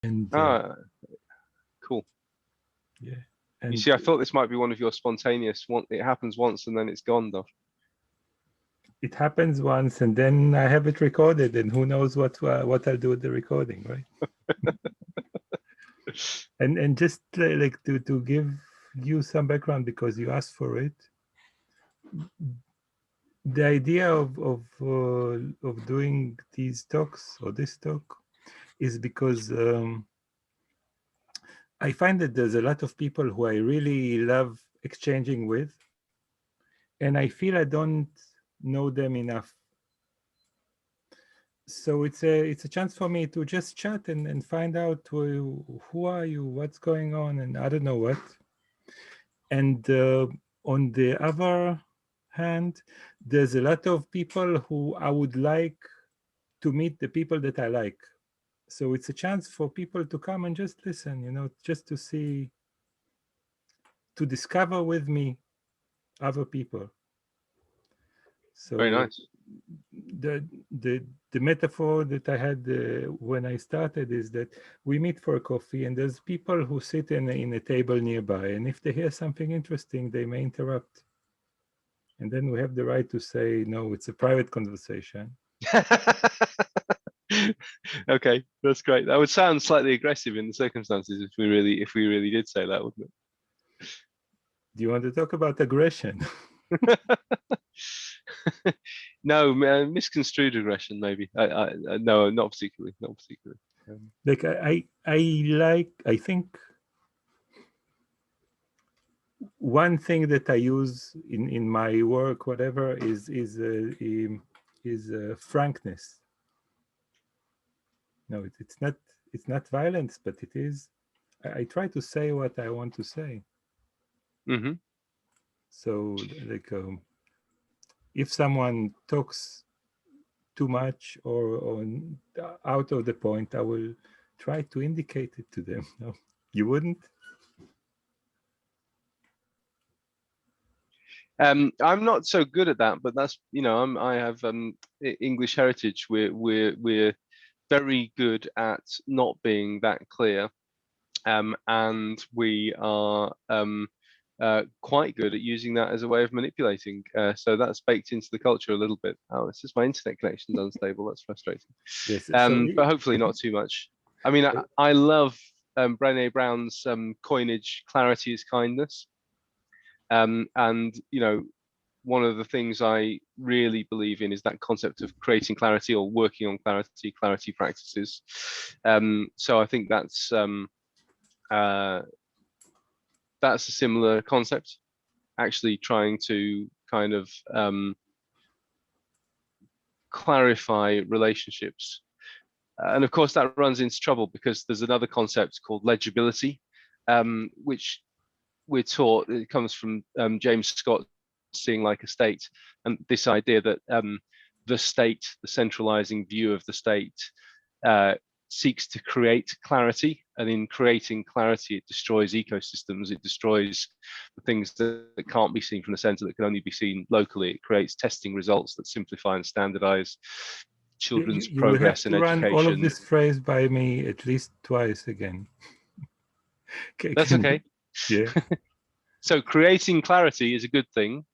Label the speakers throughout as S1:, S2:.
S1: And
S2: Cool.
S1: yeah,
S2: You
S1: and
S2: see, I thought this might be one of your spontaneous one. It happens once and then it's gone, though.
S1: it happens once, and then I have it recorded, and who knows what I'll do with the recording, right? And just like to give you some background because you asked for it. The idea of doing these talks or this talk is because I find that there's a lot of people who I really love exchanging with, and I feel I don't know them enough. So it's a chance for me to just chat and find out who are you, what's going on, and I don't know what. And on the other hand, there's a lot of people who I would like to meet the people that I like. So it's a chance for people to come and just listen, just to see, to discover with me other people.
S2: Very
S1: So
S2: nice.
S1: the the the metaphor that I had when I started is that we meet for a coffee, and there's people who sit in a table nearby, and if they hear something interesting, they may interrupt, and then we have the right to say no. It's a private conversation.
S2: Okay, that's great. That would sound slightly aggressive in the circumstances if we really did say that, wouldn't
S1: Do you want to talk about aggression?
S2: it? No, misconstrued aggression, maybe. No, not particularly, not particularly.
S1: Like I think one thing that I use in my work, whatever, is frankness. No, it's not violence, but it is. I try to say what I want to say.
S2: Mm-hmm.
S1: So like if someone talks too much or out of the point, I will try to indicate it to them. No, you wouldn't.
S2: I'm not so good at that, but that's I have English heritage. We're very good at not being that clear, and we are quite good at using that as a way of manipulating. So that's baked into the culture a little bit. Oh, it's just my internet connection's unstable. That's frustrating.
S1: Yes. So
S2: But hopefully not too much. I mean, I love Brené Brown's coinage, clarity is kindness. And one of the things I really believe in is that concept of creating clarity or working on clarity practices. So I think uh, that's a similar concept, actually trying to kind of clarify relationships. And of course, that runs into trouble because there's another concept called legibility, which we're taught. It comes from James Scott, Seeing Like a State, and this idea that the state, the centralizing view of the state, uh, seeks to create clarity, and in creating clarity, it destroys ecosystems. It destroys the things that can't be seen from the center, that can only be seen locally. It creates testing results that simplify and standardize children's
S1: you will have
S2: progress in
S1: to run all of
S2: education.
S1: this phrase by me at least twice again.
S2: That's okay.
S1: Yeah,
S2: So creating clarity is a good thing.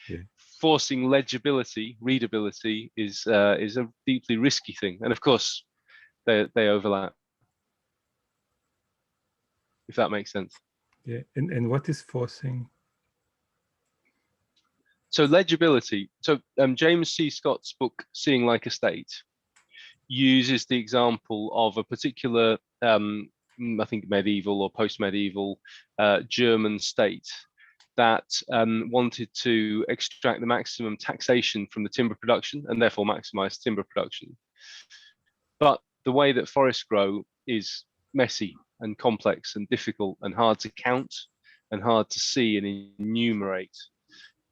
S1: yeah.
S2: Forcing legibility, readability is a deeply risky thing. And of course, they overlap, if that makes sense.
S1: Yeah, and what is forcing?
S2: So legibility. So James C. Scott's book, Seeing Like a State, uses the example of a particular, I think medieval or post-medieval German state that wanted to extract the maximum taxation from the timber production and therefore maximize timber production. But the way that forests grow is messy and complex and difficult and hard to count and hard to see and enumerate.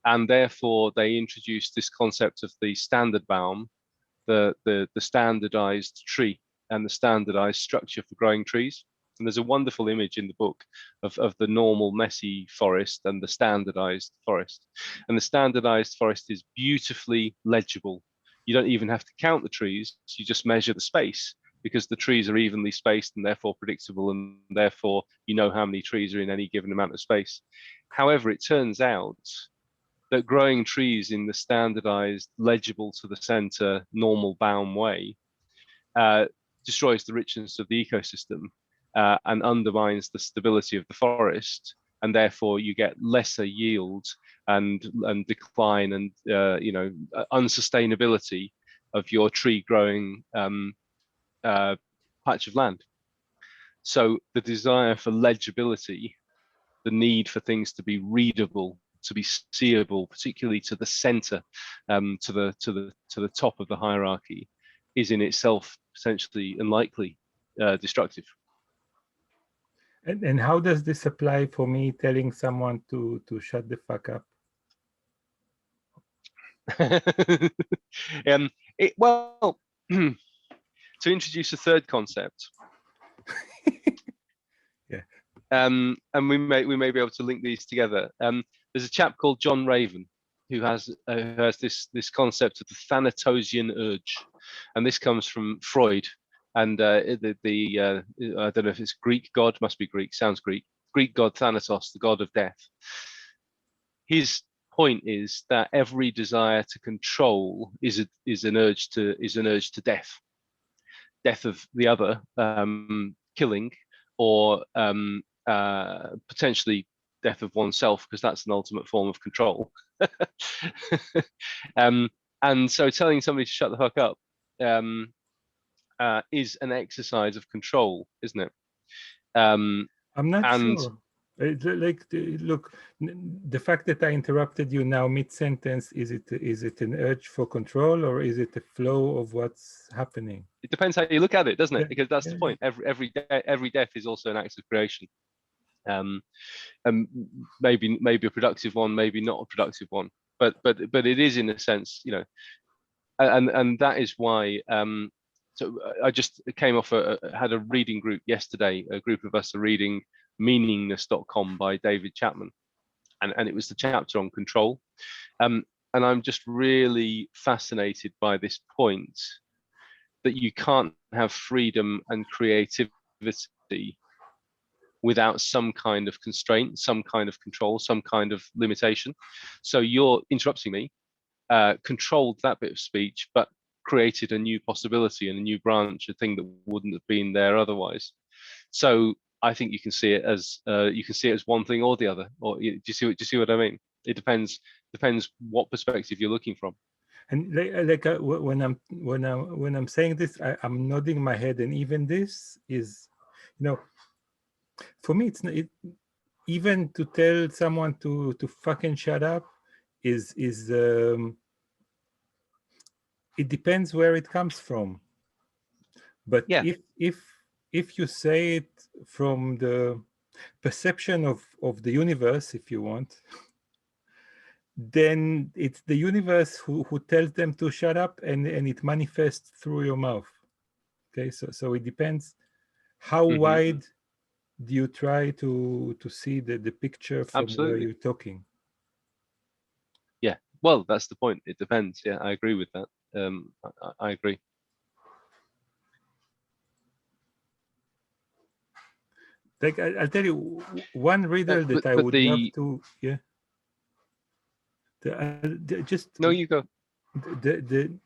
S2: And therefore, they introduced this concept of the standard baum, the standardized tree and the standardized structure for growing trees. And there's a wonderful image in the book of the normal messy forest and the standardized forest. And the standardized forest is beautifully legible. You don't even have to count the trees, you just measure the space because the trees are evenly spaced and therefore predictable, and therefore you know how many trees are in any given amount of space. However, it turns out that growing trees in the standardized, legible to the center, normal bound way uh, destroys the richness of the ecosystem and undermines the stability of the forest, and therefore you get lesser yield and decline and unsustainability of your tree growing patch of land. So the desire for legibility, the need for things to be readable, to be seeable, particularly to the center, to the top of the hierarchy, is in itself potentially and likely destructive.
S1: And how does this apply for me telling someone to shut the fuck up?
S2: Well, to introduce a third concept,
S1: Yeah.
S2: and we may be able to link these together. There's a chap called John Raven who has this concept of the Thanatosian urge, and this comes from Freud. And I don't know if it's Greek god, must be Greek, sounds Greek. Greek god Thanatos, the god of death. His point is that every desire to control is an urge to death of the other, killing, or potentially death of oneself, because that's an ultimate form of control. And so telling somebody to shut the fuck up is an exercise of control, isn't it?
S1: I'm not sure. Look, the fact that I interrupted you now mid-sentence, is it an urge for control, or is it a flow of what's happening?
S2: It depends how you look at it, doesn't it?
S1: Yeah,
S2: Because that's the point. Every death is also an act of creation. And maybe a productive one, maybe not a productive one, but it is, in a sense, and that is why. So I just came off had a reading group yesterday. A group of us are reading meaningless.com by David Chapman, and it was the chapter on control. And I'm just really fascinated by this point that you can't have freedom and creativity without some kind of constraint, some kind of control, some kind of limitation. So you're interrupting me, controlled that bit of speech, but created a new possibility and a new branch, a thing that wouldn't have been there otherwise. So I think you can see it as one thing or the other. Or do you see what I mean? It depends what perspective you're looking from.
S1: And when I'm saying this, I'm nodding my head, and even this is, for me, it's not, even to tell someone to fucking shut up is it depends where it comes from. But
S2: yeah,
S1: if you say it from the perception of the universe, if you want, then it's the universe who tells them to shut up, and it manifests through your mouth. Okay, so it depends how wide do you try to see the picture from
S2: absolutely.
S1: where you're talking.
S2: Yeah, well, that's the point. It depends. Yeah, I agree with that. I agree.
S1: Like I'll tell you one riddle that I would love to. Yeah. Just
S2: no, you go.
S1: The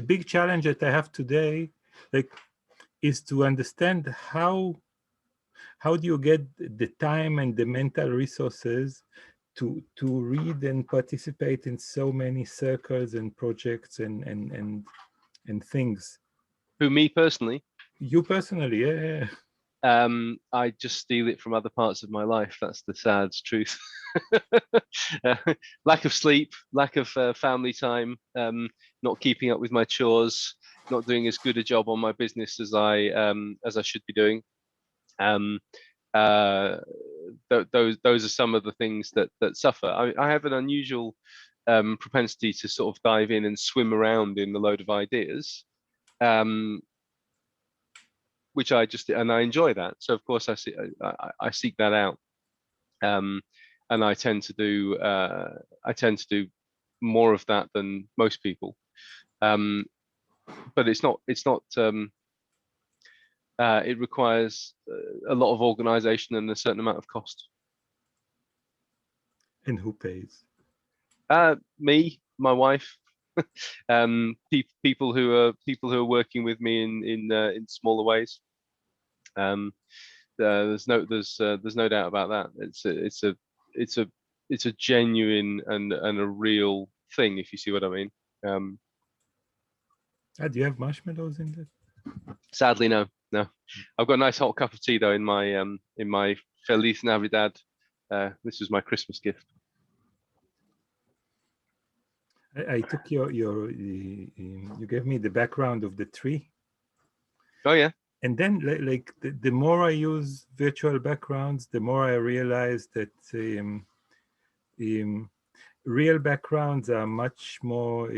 S1: big challenge that I have today, is to understand how do you get the time and the mental resources to read and participate in so many circles and projects and things.
S2: Who, me personally?
S1: You personally, yeah.
S2: I just steal it from other parts of my life. That's the sad truth. Lack of sleep, lack of family time, not keeping up with my chores, not doing as good a job on my business as I should be doing. Those are some of the things that suffer. I have an unusual propensity to sort of dive in and swim around in a load of ideas. Which I enjoy that. So of course I seek that out, and I tend to do more of that than most people. But it's not it requires a lot of organization and a certain amount of cost.
S1: And who pays?
S2: Me, my wife, people who are working with me in smaller ways. There's no doubt about that. It's a genuine and a real thing, if you see what I mean.
S1: Do you have marshmallows in that?
S2: Sadly, no. I've got a nice hot cup of tea though in my Feliz Navidad. This was my Christmas gift.
S1: I took you gave me the background of the tree.
S2: Oh yeah.
S1: And then like the more I use virtual backgrounds, the more I realize that real backgrounds are much more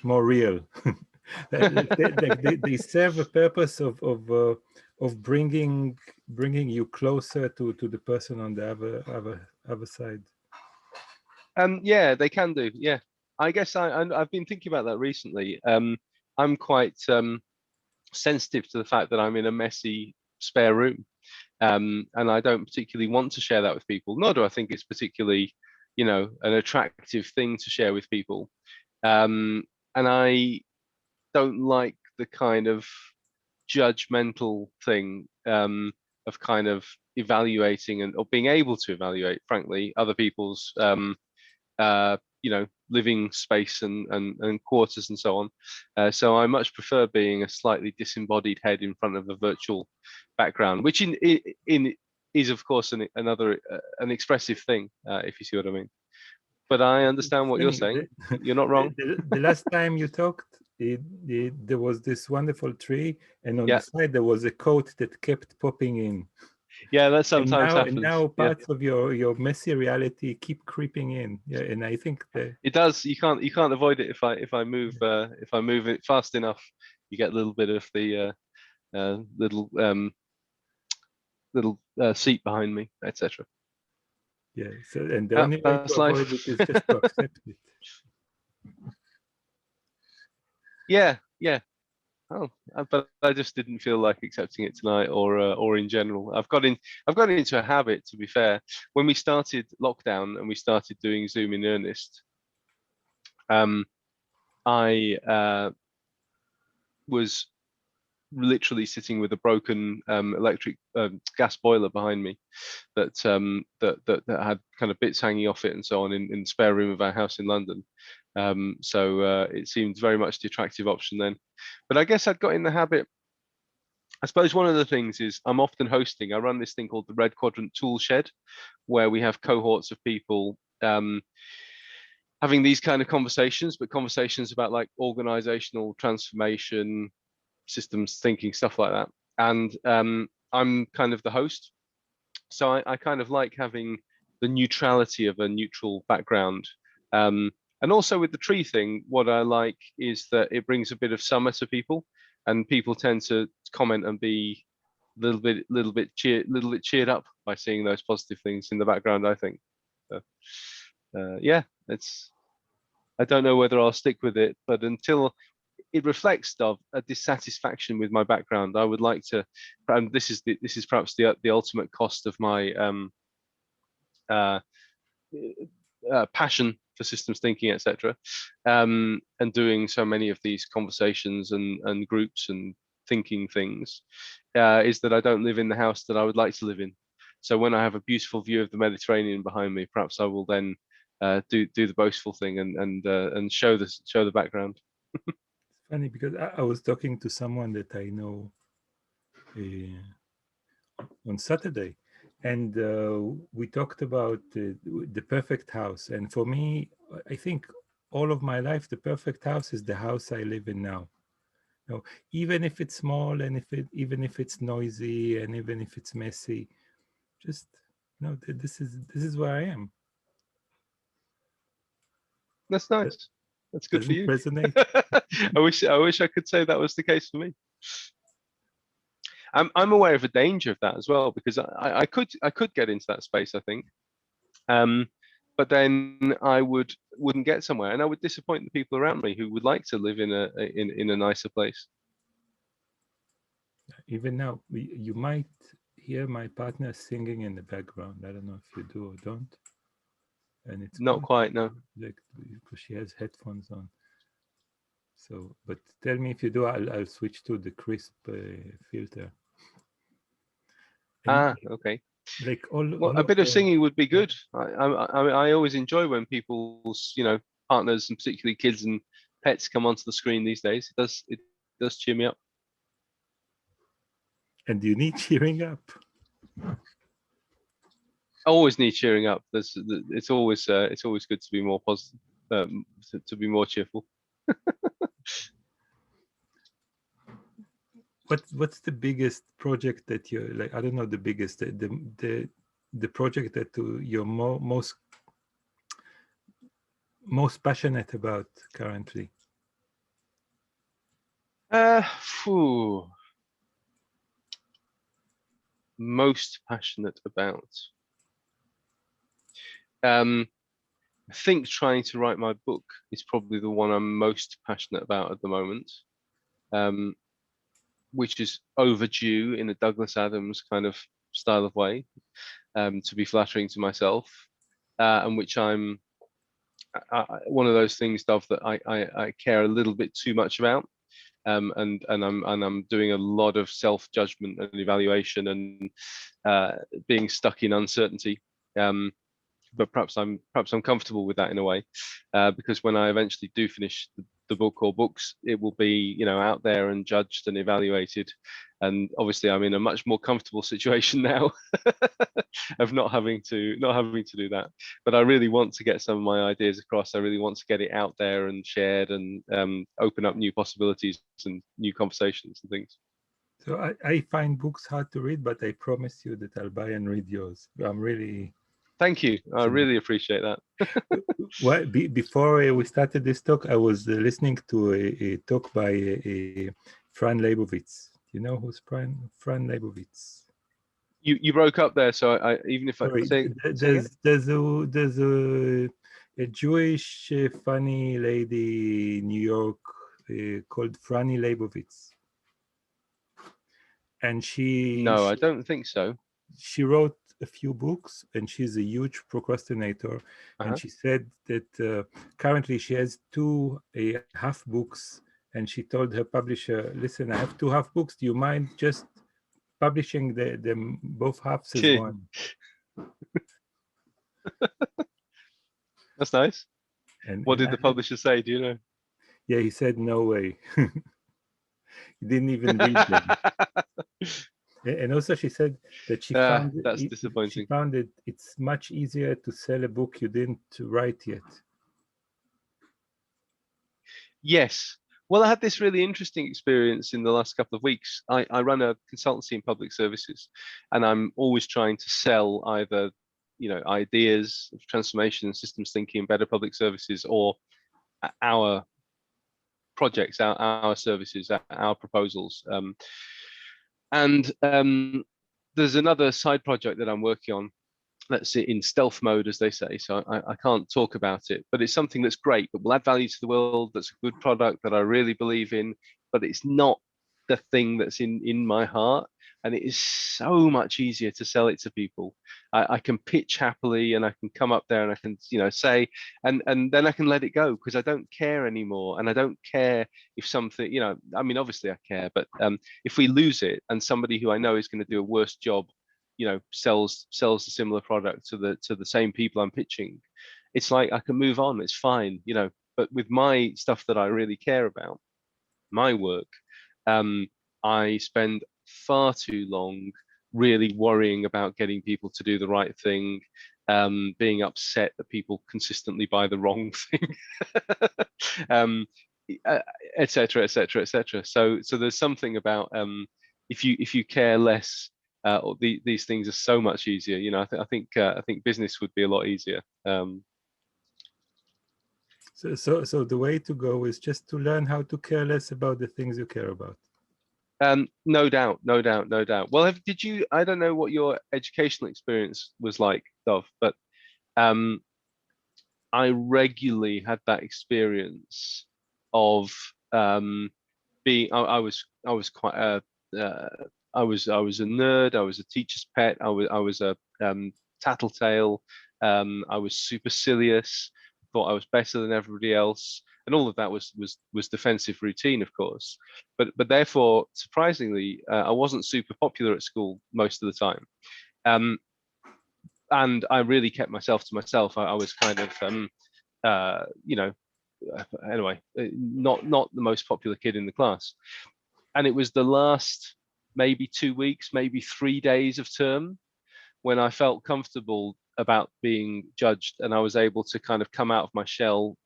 S1: real. They serve a purpose of bringing you closer to the person on the other side.
S2: Yeah, they can do. Yeah, I guess I've been thinking about that recently. I'm quite sensitive to the fact that I'm in a messy spare room, and I don't particularly want to share that with people. Nor do I think it's particularly, an attractive thing to share with people. And I don't like the kind of judgmental thing of kind of evaluating or being able to evaluate, frankly, other people's living space and quarters and so on. So I much prefer being a slightly disembodied head in front of a virtual background, which in is of course an expressive thing, if you see what I mean. But I understand what you're saying. You're not wrong.
S1: The last time you talked, there was this wonderful tree, and on the
S2: Yeah.
S1: side there was a quote that kept popping in.
S2: Yeah, that sometimes
S1: And now
S2: happens. Yeah.
S1: parts of your messy reality keep creeping in. Yeah, and I think that
S2: It does. You can't avoid it if I move it fast enough. You get a little bit of the little seat behind me, etc.
S1: yeah. So and the only way to
S2: That's
S1: avoid it
S2: life.
S1: is just to accept it.
S2: Yeah, yeah. Oh, but I just didn't feel like accepting it tonight, or in general. I've got into a habit, to be fair. When we started lockdown and we started doing Zoom in earnest, I was literally sitting with a broken electric gas boiler behind me that had kind of bits hanging off it and so on in the spare room of our house in London. So it seemed very much the attractive option then. But I guess I'd got in the habit. I suppose one of the things is I'm often hosting. I run this thing called the Red Quadrant Tool Shed, where we have cohorts of people having these kind of conversations, but conversations about like organizational transformation, systems thinking, stuff like that. And I'm kind of the host, so I kind of like having the neutrality of a neutral background. And also with the tree thing, what I like is that it brings a bit of summer to people, and people tend to comment and be little bit cheered up by seeing those positive things in the background, I think. So, yeah, it's. I don't know whether I'll stick with it, but until it reflects of a dissatisfaction with my background, I would like to. And this is perhaps the ultimate cost of my uh, passion for systems thinking, etc. And doing so many of these conversations and groups and thinking things, is that I don't live in the house that I would like to live in. So when I have a beautiful view of the Mediterranean behind me, perhaps I will then do the boastful thing and show the background.
S1: It's funny because I was talking to someone that I know on Saturday, and we talked about the perfect house. And for me, I think all of my life, the perfect house is the house I live in now. No, even if it's small, and even if it's noisy, and even if it's messy, just no, this is where I am.
S2: That's
S1: That
S2: nice. That's good for
S1: doesn't
S2: you.
S1: resonate.
S2: I wish I could say that was the case for me. I'm aware of a danger of that as well, because I could get into that space, I think. but then I wouldn't get somewhere, and I would disappoint the people around me who would like to live in a nicer place.
S1: Even now, you might hear my partner singing in the background. I don't know if you do or don't. And it's
S2: Not
S1: quite
S2: quite, no.
S1: like because she has headphones on. So, but tell me if you do. I'll switch to the crisp filter. And
S2: Ah, okay.
S1: like
S2: Well,
S1: all
S2: a
S1: of
S2: bit of
S1: the
S2: singing would be
S1: yeah.
S2: good. I always enjoy when people's, partners and particularly kids and pets come onto the screen these days. It does cheer me up.
S1: And you need cheering up.
S2: I always need cheering up. It's always good to be more positive, to be more cheerful.
S1: What's the biggest project that you like? I don't know the biggest, the project that you're most passionate about currently.
S2: Phew, most passionate about. Um, I think trying to write my book is probably the one I'm most passionate about at the moment, um, which is overdue in a Douglas Adams kind of style of way, to be flattering to myself, and which one of those things, Dov, that I care a little bit too much about, and I'm doing a lot of self judgment and evaluation and being stuck in uncertainty. But perhaps I'm comfortable with that in a way, because when I eventually do finish the book or books, it will be out there and judged and evaluated, and obviously I'm in a much more comfortable situation now of not having to do that. But I really want to get some of my ideas across. I really want to get it out there and shared, and open up new possibilities and new conversations and things.
S1: So I find books hard to read, but I promise you that I'll buy and read yours. I'm really
S2: Thank you. I
S1: passionate.
S2: really appreciate that.
S1: Well, before we started this talk, I was listening to a talk by Fran Lebowitz. Do you know who's Fran Lebowitz?
S2: You broke up there, so even if I
S1: Sorry,
S2: say again.
S1: there's a Jewish funny lady in New York called Franny Leibovitz, and
S2: No, I don't think so.
S1: she wrote a few books, and she's a huge procrastinator. And
S2: Uh-huh.
S1: she said that currently she has two half books, and she told her publisher, "Listen, I have two half books. Do you mind just publishing them both halves as
S2: Gee,
S1: one?"
S2: that's nice.
S1: And
S2: What
S1: and
S2: did the publisher say? Do you know?
S1: yeah, he said, "No way." He didn't even read them. And also, she said that
S2: That's disappointing.
S1: it's much easier to sell a book you didn't write yet.
S2: Yes. Well, I had this really interesting experience in the last couple of weeks. I run a consultancy in public services, and I'm always trying to sell either, ideas of transformation and systems thinking, better public services, or our projects, our services, our proposals. And there's another side project that I'm working on, let's say in stealth mode, as they say. So I can't talk about it, but it's something that's great, that will add value to the world, that's a good product that I really believe in, but it's not the thing that's in my heart. And it is so much easier to sell it to people. I can pitch happily, and I can come up there and I can, say, and then I can let it go, because I don't care anymore. And I don't care if something, I mean, obviously I care, but if we lose it and somebody who I know is going to do a worse job, sells a similar product to the same people I'm pitching, it's like I can move on. It's fine. But with my stuff that I really care about, my work, um, I spend far too long really worrying about getting people to do the right thing, being upset that people consistently buy the wrong thing, um, et cetera, et cetera, et cetera. So there's something about, if you care less, these things are so much easier. I think business would be a lot easier.
S1: So the way to go is just to learn how to care less about the things you care about.
S2: No doubt, no doubt, no doubt. Well, did you? I don't know what your educational experience was like, Dov, but um, I regularly had that experience of being. I was quite a I was a nerd. I was a teacher's pet. I was a tattletale. I was supercilious. Thought I was better than everybody else, and all of that was defensive routine, of course. But therefore, surprisingly, I wasn't super popular at school most of the time. Um, and I really kept myself to myself. I was kind of, you know, anyway, not the most popular kid in the class. And it was the last maybe 2 weeks, maybe 3 days of term when I felt comfortable about being judged, and I was able to kind of come out of my shell,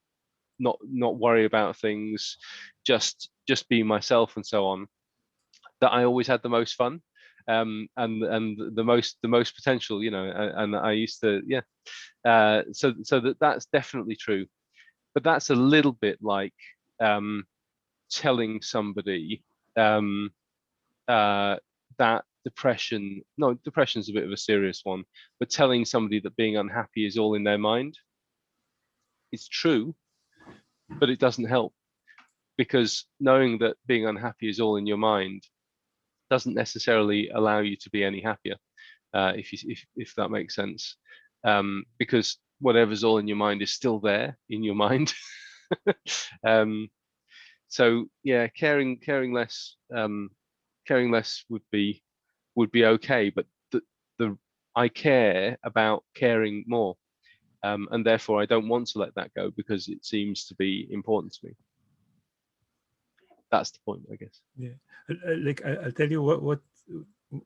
S2: not worry about things, just be myself and so on. That I always had the most fun, and the most potential, you know. And I used to, yeah. So that's definitely true, but that's a little bit like telling somebody um, uh, that depression. No, depression is a bit of a serious one, but telling somebody that being unhappy is all in their mind. It's true, but it doesn't help, because knowing that being unhappy is all in your mind doesn't necessarily allow you to be any happier. If that makes sense, because whatever's all in your mind is still there in your mind. um, so yeah, caring less would be okay, but the I care about caring more, and therefore I don't want to let that go because it seems to be important to me. That's the point, I guess.
S1: Yeah, like I'll tell you what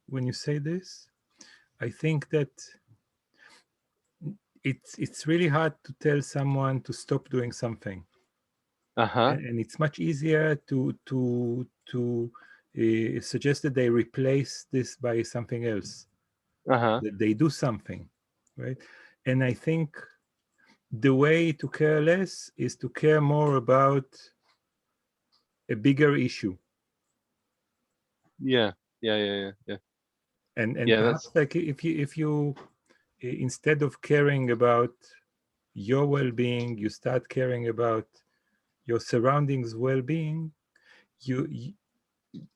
S1: when you say this, I think that it's really hard to tell someone to stop doing something,
S2: Uh-huh.
S1: and it's much easier to suggest that they replace this by something else,
S2: Uh-huh.
S1: that they do something, right? And I think the way to care less is to care more about a bigger issue.
S2: Yeah. Yeah.
S1: And
S2: Yeah, that's
S1: perhaps like if you instead of caring about your well-being, you start caring about your surroundings well-being, you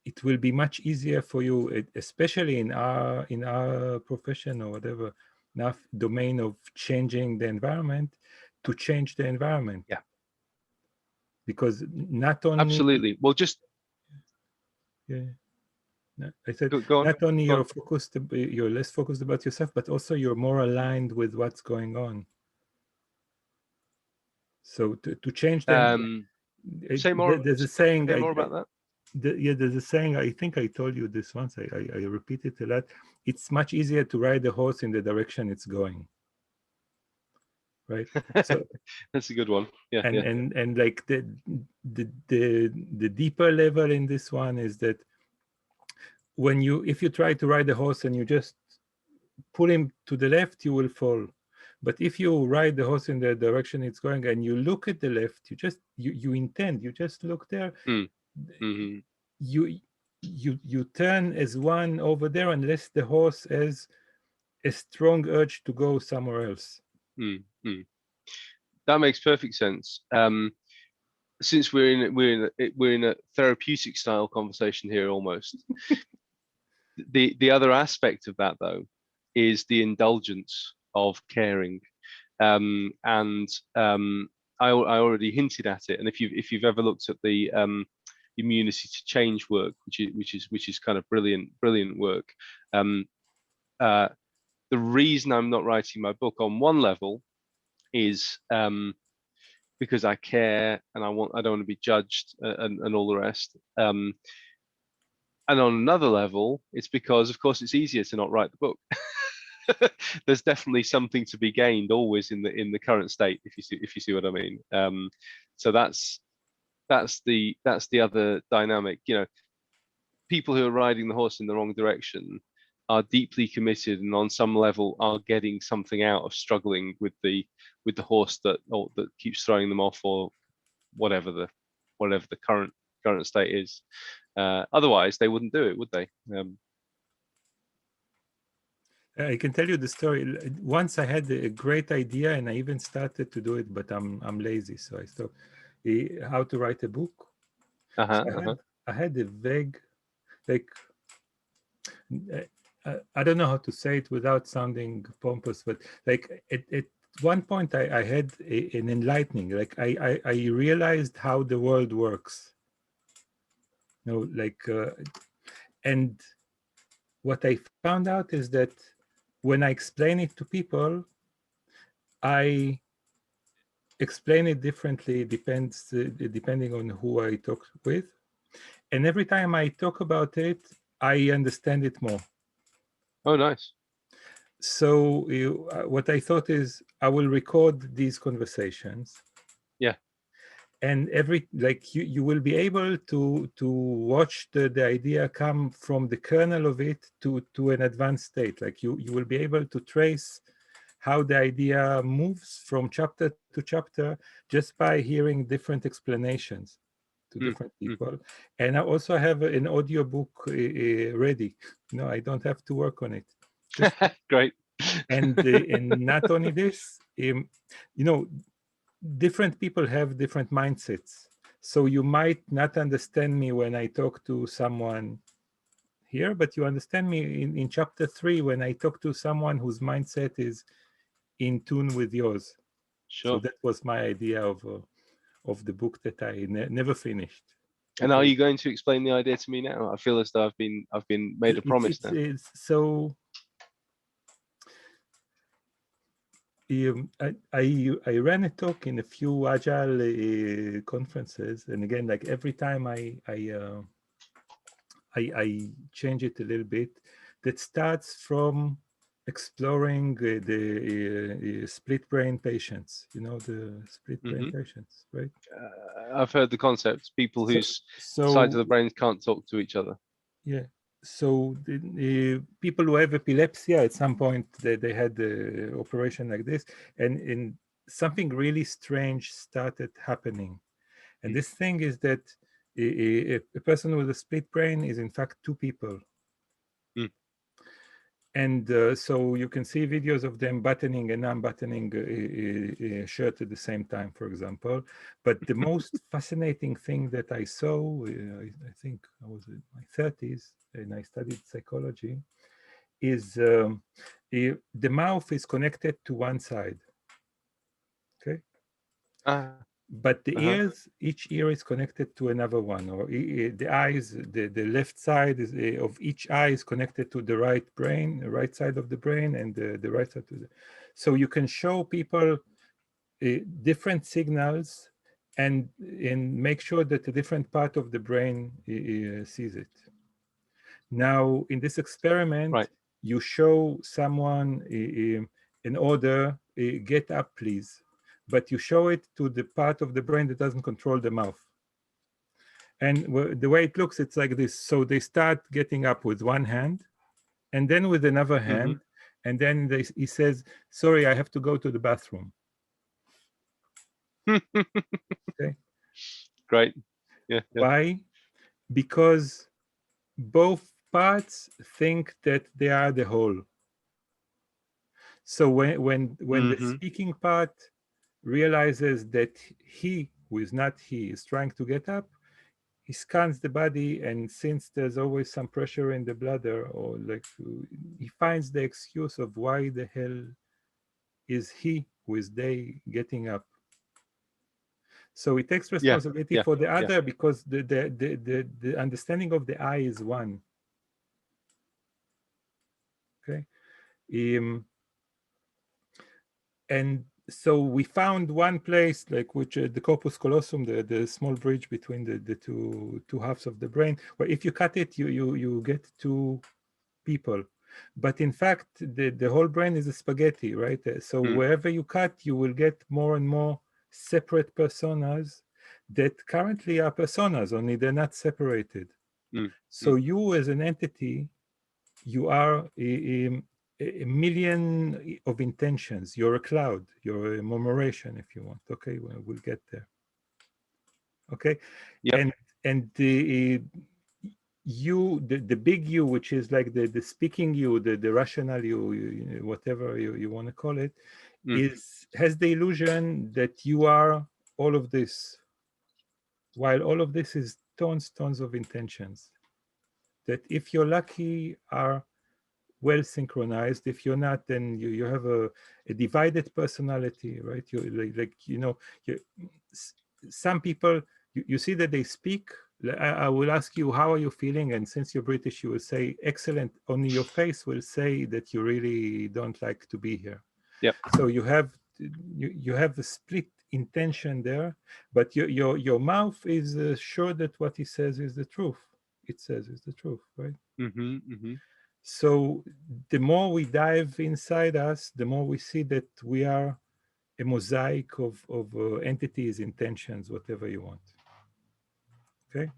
S1: it will be much easier for you, especially in our profession or whatever, enough domain of changing the environment, to change the environment.
S2: yeah,
S1: Because not only,
S2: absolutely. Well, just
S1: yeah, I said,
S2: go on,
S1: not only
S2: go on.
S1: you're less focused about yourself, but also you're more aligned with what's going on. So to change them,
S2: Um, say more.
S1: there's a saying,
S2: Say more about that.
S1: yeah, there's a saying, I think I told you this once, I repeat it a lot. It's much easier to ride the horse in the direction it's going, right? So,
S2: That's a good one. Yeah, yeah.
S1: and like the deeper level in this one is that if you try to ride the horse and you just pull him to the left, you will fall. But if you ride the horse in the direction it's going and you look at the left, you intend, you just look there,
S2: Mm, hmm
S1: you you turn as one over there unless the horse has a strong urge to go somewhere else.
S2: mm, mm. That makes perfect sense. Since we're in a therapeutic style conversation here almost. The other aspect of that though is the indulgence of caring, and I already hinted at it. And if you've ever looked at the immunity to change work, which is kind of brilliant work. Um, uh, the reason I'm not writing my book on one level is because I care and I don't want to be judged, and all the rest. And on another level, it's because, of course, it's easier to not write the book. There's definitely something to be gained always in the current state, if you see what I mean. So that's the other dynamic. You know, people who are riding the horse in the wrong direction are deeply committed and on some level are getting something out of struggling with the horse that keeps throwing them off, or whatever the current state is. Otherwise, they wouldn't do it, would they?
S1: I can tell you the story. Once I had a great idea, and I even started to do it, but I'm lazy, so I stopped. How to write a book. So
S2: Uh-huh, uh-huh.
S1: I had a vague, like, I don't know how to say it without sounding pompous, but like at one point I had an enlightening. Like I realized how the world works. You know, like, and what I found out is that when I explain it to people, I explain it differently. Depends depending on who I talk with, and every time I talk about it, I understand it more.
S2: Oh, nice.
S1: So what I thought is I will record these conversations,
S2: Yeah.
S1: and every, like, you will be able to watch the idea come from the kernel of it to an advanced state. Like you will be able to trace how the idea moves from chapter to chapter just by hearing different explanations to
S2: Mm,
S1: different
S2: mm.
S1: people. And I also have an audio book ready. No, I don't have to work on it. Just
S2: Great.
S1: and not only this, you know, different people have different mindsets. So you might not understand me when I talk to someone here, but you understand me in chapter 3 when I talk to someone whose mindset is in tune with yours. So
S2: Sure.
S1: that was my idea of the book that I never finished,
S2: And are
S1: because
S2: you going to explain the idea to me now? I feel as though I've been made a promise now.
S1: it's so I ran a talk in a few agile conferences, and again, like every time I change it a little bit. That starts from exploring the split brain patients. You know, the split brain
S2: Hmm.
S1: patients, right?
S2: I've heard the concept. People
S1: So
S2: whose sides of
S1: so
S2: the brains can't talk to each other.
S1: yeah. So the people who have epilepsy, at some point they had the operation like this, and in something really strange started happening. And
S2: Mm,
S1: this thing is that a person with a split brain is in fact two people.
S2: mm.
S1: And so you can see videos of them buttoning and unbuttoning a shirt at the same time, for example. But the most fascinating thing that I saw, I think I was in my 30s and I studied psychology, is the mouth is connected to one side, okay?
S2: Ah,
S1: But the
S2: uh-huh.
S1: ears, each ear is connected to another one, or the eyes, the left side is, of each eye is connected to the right brain, the right side of the brain, and the right side to the. So you can show people different signals and make sure that a different part of the brain sees it. Now, in this experiment,
S2: Right.
S1: you show someone an order, get up, please, but you show it to the part of the brain that doesn't control the mouth. And the way it looks, it's like this. So they start getting up with one hand and then with another
S2: Hmm.
S1: hand. And then he says, sorry, I have to go to the bathroom. Okay.
S2: Great. Yeah, yeah.
S1: Why? Because both parts think that they are the whole. So when the
S2: Hmm.
S1: speaking part realizes that he, who is not he, is trying to get up, he scans the body, and since there's always some pressure in the bladder, or like, he finds the excuse of why the hell is he, who is they, getting up. So he takes
S2: Yeah,
S1: responsibility
S2: yeah,
S1: for the
S2: yeah.
S1: other because the understanding of the I is one. Okay. Um, and so we found one place, like, which the corpus callosum, the small bridge between the two halves of the brain, where if you cut it, you get two people. But in fact, the whole brain is a spaghetti, right? So
S2: Mm,
S1: wherever you cut, you will get more and more separate personas that currently are personas, only they're not separated.
S2: mm,
S1: So
S2: mm.
S1: you as an entity, you are a million of intentions. You're a cloud. You're a murmuration, if you want. Okay, well, we'll get there. Okay,
S2: Yep.
S1: and and the you, the big you, which is like the speaking you, the rational you, whatever you want to call it,
S2: Mm-hmm.
S1: has the illusion that you are all of this, while all of this is tons of intentions that, if you're lucky, are well synchronized. If you're not, then you have a divided personality, right? You like you, some people, you see that they speak. I will ask you, how are you feeling? And since you're British, you will say excellent. Only your face will say that you really don't like to be here.
S2: Yep.
S1: So you have a split intention there, but your mouth is sure that what he says is the truth. It says is the truth, right?
S2: Mm-hmm. Mm-hmm.
S1: So the more we dive inside us, the more we see that we are a mosaic of entities, intentions, whatever you want. Okay.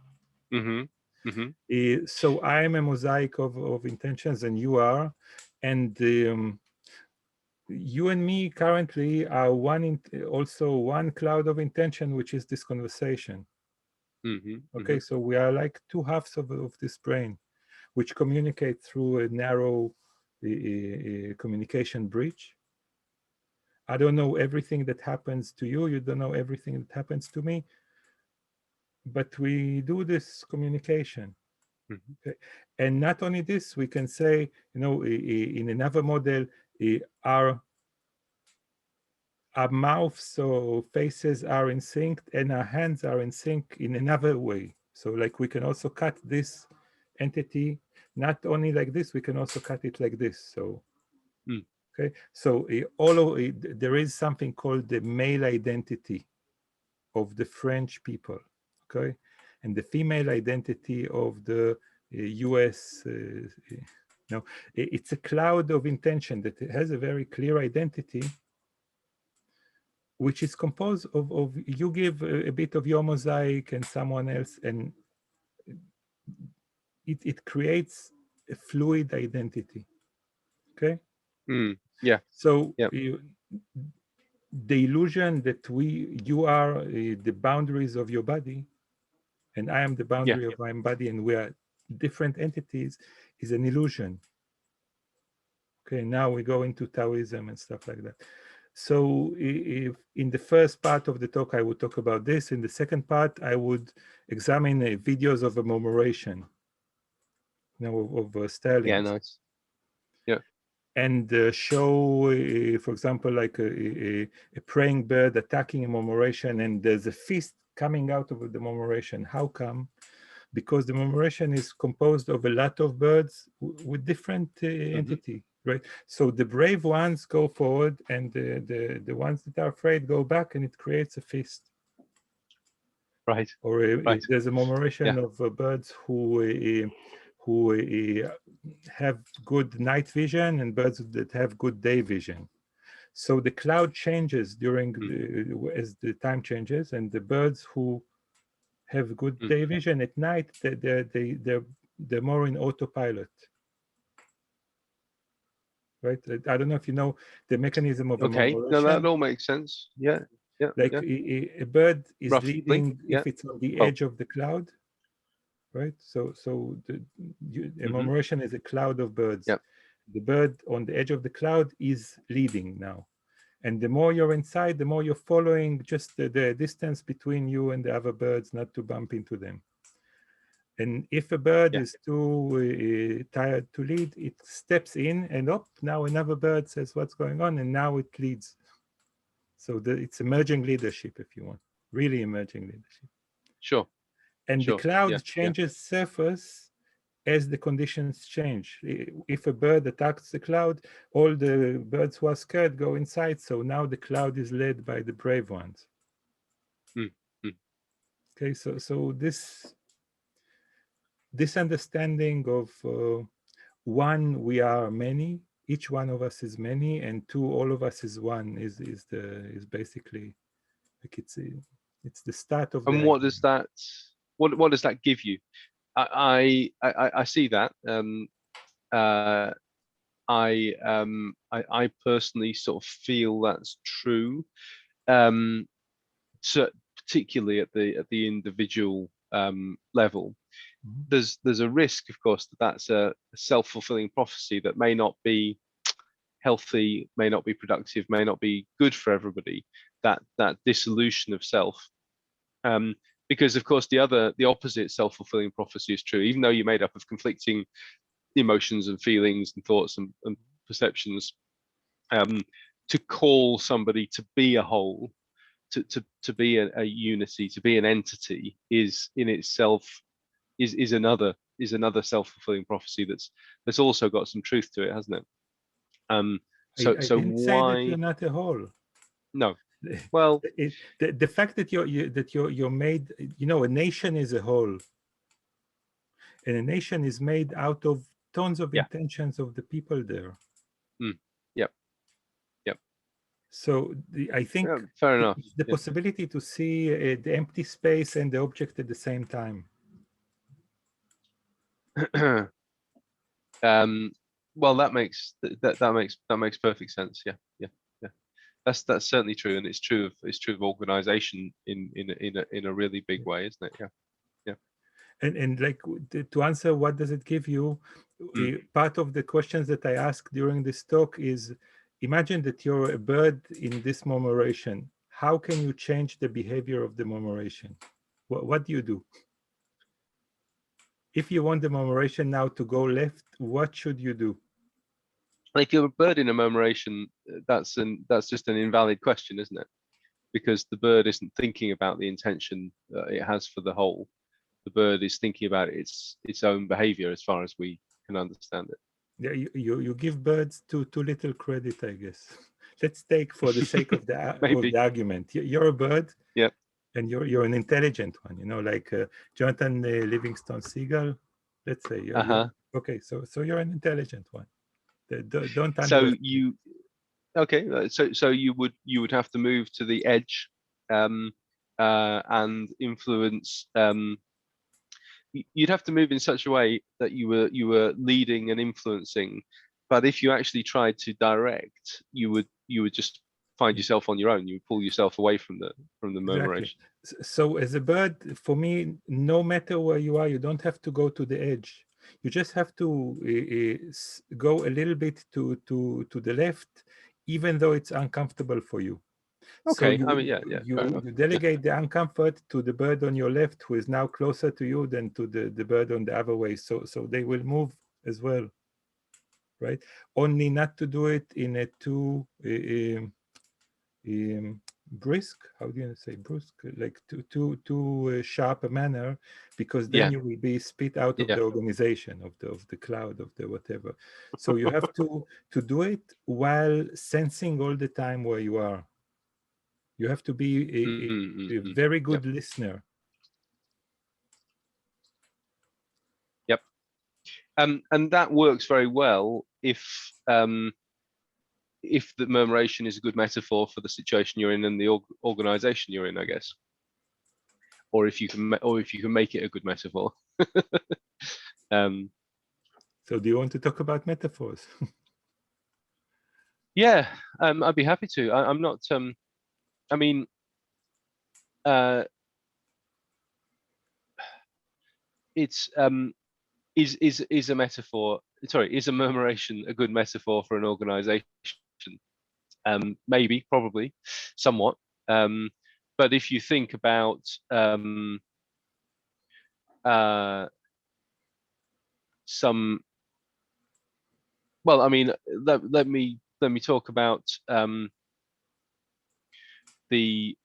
S2: Mm-hmm. Mm-hmm.
S1: So I am a mosaic of intentions, and you are, and you and me currently are also one cloud of intention, which is this conversation.
S2: Mm-hmm. Mm-hmm.
S1: Okay, so we are like two halves of this brain, which communicate through a narrow communication bridge. I don't know everything that happens to you. You don't know everything that happens to me. But we do this communication.
S2: Mm-hmm.
S1: Okay? And not only this, we can say, in another model, our mouths or faces are in sync, and our hands are in sync in another way. So like we can also cut this entity, not only like this, we can also cut it like this. So
S2: Mm.
S1: okay, so there is something called the male identity of the French people, okay, and the female identity of the US. No, it's a cloud of intention that has a very clear identity, which is composed of you give a bit of your mosaic and someone else, and it creates a fluid identity. Okay,
S2: Mm. Yeah.
S1: so
S2: Yeah.
S1: the illusion that you are the boundaries of your body, and I am the
S2: Yeah.
S1: boundary of my body, and we are different entities, is an illusion. Okay, now we go into Taoism and stuff like that. So if in the first part of the talk, I would talk about this. In the second part, I would examine videos of a murmuration, of
S2: Yeah.
S1: Sterling's,
S2: Nice. Yeah.
S1: and show, for example, like a praying bird attacking a murmuration, and there's a feast coming out of the murmuration. How come? Because the murmuration is composed of a lot of birds with different
S2: Mm-hmm.
S1: entity, right? So the brave ones go forward, and the ones that are afraid go back, and it creates a feast.
S2: Right.
S1: Or
S2: Right.
S1: there's a
S2: Yeah.
S1: murmuration of birds who have good night vision, and birds that have good day vision. So the cloud changes
S2: Mm.
S1: as the time changes, and the birds who have good
S2: Mm.
S1: day vision at night, they're more in autopilot, right? I don't know if you know the mechanism of a
S2: Okay. No, that
S1: murmuration.
S2: all makes sense. Yeah. Yeah.
S1: Like
S2: Yeah.
S1: a bird is
S2: Roughly.
S1: leading
S2: Yeah.
S1: if it's on the
S2: Oh.
S1: edge of the cloud, right? So a
S2: Mm-hmm.
S1: murmuration is a cloud of birds.
S2: Yeah.
S1: The bird on the edge of the cloud is leading now. And the more you're inside, the more you're following just the distance between you and the other birds, not to bump into them. And if a bird
S2: Yeah.
S1: is too tired to lead, it steps in, and now another bird says what's going on, and now it leads. So it's emerging leadership, if you want, really emerging leadership.
S2: Sure.
S1: And the
S2: Sure. Yeah.
S1: cloud
S2: Yeah.
S1: changes surface as the conditions change. If a bird attacks the cloud, all the birds who are scared go inside. So now the cloud is led by the brave ones.
S2: Mm. Mm.
S1: Okay, so this understanding of one, we are many, each one of us is many, and two, all of us is one, is basically like it's the start of the
S2: And what
S1: idea.
S2: does that? What does that give you? I see that. Uh, I personally sort of feel that's true. Um, so particularly at the individual level.
S1: Mhm.
S2: there's a risk, of course, that that's a self-fulfilling prophecy that may not be healthy, may not be productive, may not be good for everybody. That dissolution of self, because of course the opposite self-fulfilling prophecy is true. Even though you're made up of conflicting emotions and feelings and thoughts and perceptions, to call somebody to be a whole, to be a unity, to be an entity, is in itself is another self-fulfilling prophecy that's also got some truth to it, hasn't it?
S1: I
S2: So
S1: didn't say that you're
S2: why
S1: not a whole.
S2: no? Well,
S1: The fact that you're made, a nation is a whole, and a nation is made out of tons of
S2: yeah,
S1: intentions of the people there.
S2: mm, yep, yep,
S1: So I think
S2: yeah, fair enough.
S1: it's the possibility to see the empty space and the object at the same time.
S2: Yeah. Well, that makes perfect sense. Yeah, yeah, yeah. That's certainly true, and it's true of organization in a really big way, isn't it? Yeah, yeah.
S1: And like to answer, what does it give you?
S2: Mm.
S1: Part of the questions that I ask during this talk is, imagine that you're a bird in this murmuration. How can you change the behavior of the murmuration? What do you do? If you want the murmuration now to go left, what should you do?
S2: If you're a bird in a murmuration, that's just an invalid question, isn't it? Because the bird isn't thinking about the intention it has for the whole. The bird is thinking about its own behavior, as far as we can understand it.
S1: Yeah, you give birds too little credit, I guess. Let's take, for the sake of the
S2: Maybe.
S1: argument, you're a bird
S2: Yeah.
S1: and you're an intelligent one, like Jonathan Livingston Seagull. Let's say
S2: Uh-huh.
S1: okay. So you're an intelligent one. Don't
S2: So
S1: underestimate.
S2: you okay, so you would have to move to the edge, um and influence, you'd have to move in such a way that you were leading and influencing. But if you actually tried to direct, you would just find yourself on your own. You would pull yourself away from the
S1: Exactly.
S2: murmuration.
S1: So as a bird, for me, no matter where you are, you don't have to go to the edge. You just have to go a little bit to the left, even though it's uncomfortable for you. So
S2: Okay, I mean,
S1: you
S2: yeah, yeah, fair
S1: you
S2: enough.
S1: you
S2: Yeah.
S1: delegate the uncomfort to the bird on your left, who is now closer to you than to the bird on the other way. So they will move as well, right? Only not to do it in a too brisk, how do you say brisk, like too sharp a manner, because then
S2: Yeah,
S1: you will be spit out of
S2: yeah.
S1: the organization, of the cloud, of the whatever. So you have to do it while sensing all the time where you are. You have to be a
S2: Mm.
S1: very
S2: Yep,
S1: good listener.
S2: yep. And that works very well if the murmuration is a good metaphor for the situation you're in and the organization you're in, I guess. Or if you can make it a good metaphor. um,
S1: So do you want to talk about metaphors?
S2: yeah, I'd be happy to. I'm not. I mean, uh, it's is a metaphor. Sorry, is a murmuration a good metaphor for an organization? Maybe, probably, somewhat. Um, but if you think about uh, some, well, I mean, let me talk about the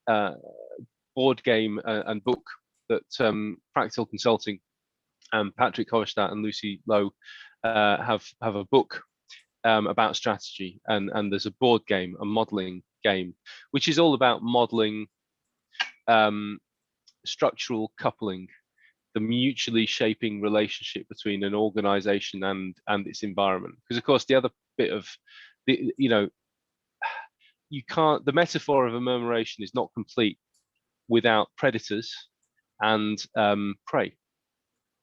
S2: board game and book that Practical Consulting and Patrick Horstadt and Lucy Lowe have a book about strategy, and there's a board game, a modeling game, which is all about modeling um, structural coupling, the mutually shaping relationship between an organization and its environment. Because of course, the other bit of the, you can't, the metaphor of a murmuration is not complete without predators and prey,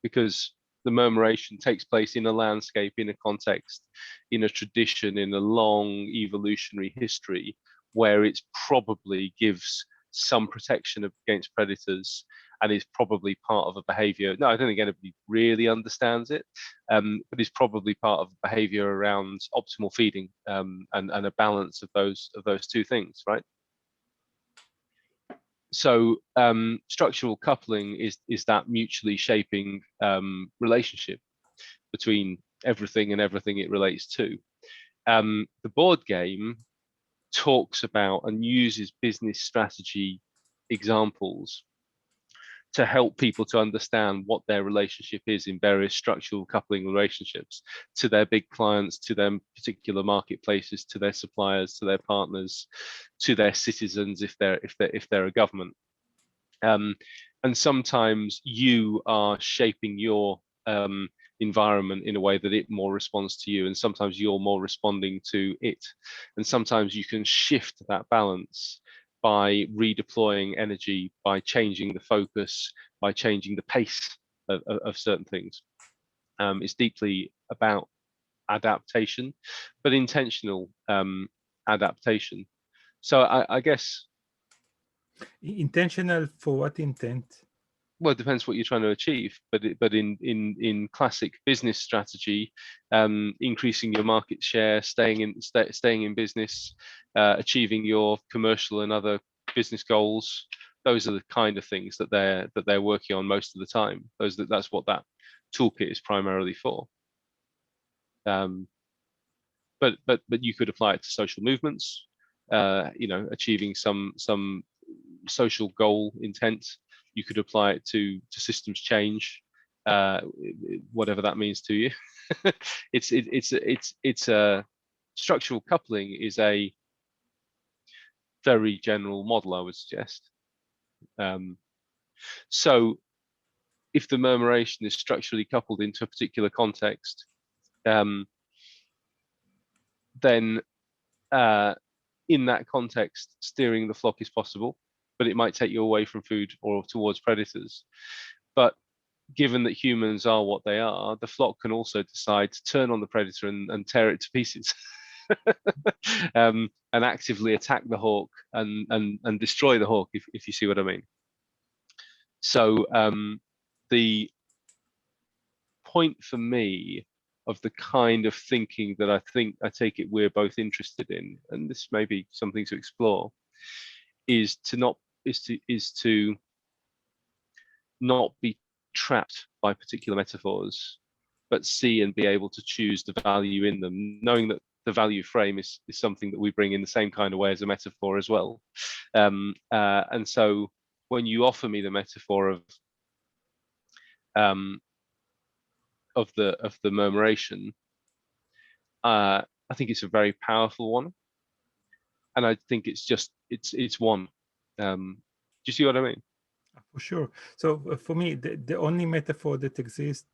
S2: because the murmuration takes place in a landscape, in a context, in a tradition, in a long evolutionary history where it probably gives some protection against predators and is probably part of a behavior. No, I don't think anybody really understands it, but is probably part of behavior around optimal feeding, and a balance of those two things, right? So structural coupling is that mutually shaping relationship between everything and everything it relates to. The board game talks about and uses business strategy examples to help people to understand what their relationship is in various structural coupling relationships to their big clients, to their particular marketplaces, to their suppliers, to their partners, to their citizens if they're a government. And sometimes you are shaping your environment in a way that it more responds to you, and sometimes you're more responding to it, and sometimes you can shift that balance by redeploying energy, by changing the focus, by changing the pace of certain things. It's deeply about adaptation, but intentional adaptation. So I guess
S1: intentional for what intent?
S2: Well, it depends what you're trying to achieve, but in classic business strategy, increasing your market share, staying in business, achieving your commercial and other business goals, those are the kind of things that they're working on most of the time. That's what that toolkit is primarily for. But you could apply it to social movements, achieving some social goal intent. You could apply it to systems change, whatever that means to you. It's a structural coupling is a very general model, I would suggest. So if the murmuration is structurally coupled into a particular context, then in that context, steering the flock is possible, but it might take you away from food or towards predators. But given that humans are what they are, the flock can also decide to turn on the predator and tear it to pieces, and actively attack the hawk and destroy the hawk, if you see what I mean. So the point for me of the kind of thinking that I take it we're both interested in, and this may be something to explore, is to not be trapped by particular metaphors, but see and be able to choose the value in them, knowing that the value frame is something that we bring in the same kind of way as a metaphor as well. And so when you offer me the metaphor of the murmuration, I think it's a very powerful one, and I think it's one. Do you see what I mean?
S1: For sure. So for me, the only metaphor that exists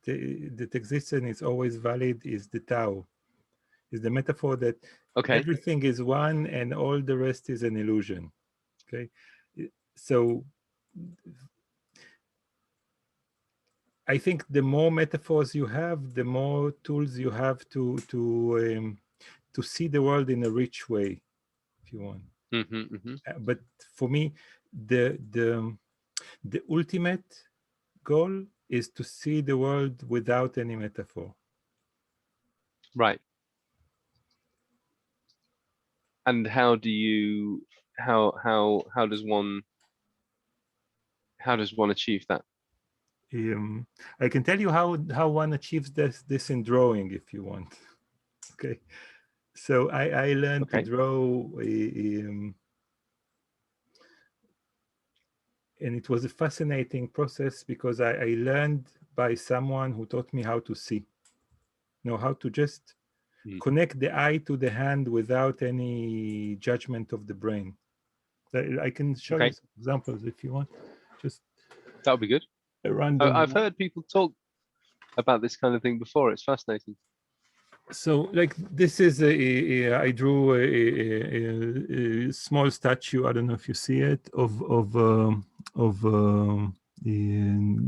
S1: and is always valid is the Tao. Is the metaphor that everything is one and all the rest is an illusion. Okay, so I think the more metaphors you have, the more tools you have to see the world in a rich way, if you want. But for me, the ultimate goal is to see the world without any metaphor.
S2: Right. And how do you how does one achieve that?
S1: I can tell you how one achieves this in drawing, if you want. Okay, so I learned to draw, and it was a fascinating process because I learned by someone who taught me how to see, how to just connect the eye to the hand without any judgment of the brain. I can show you some examples if you want. Just
S2: that would be good. I've heard people talk about this kind of thing before. It's fascinating.
S1: So, like, this is I drew a small statue. I don't know if you see it of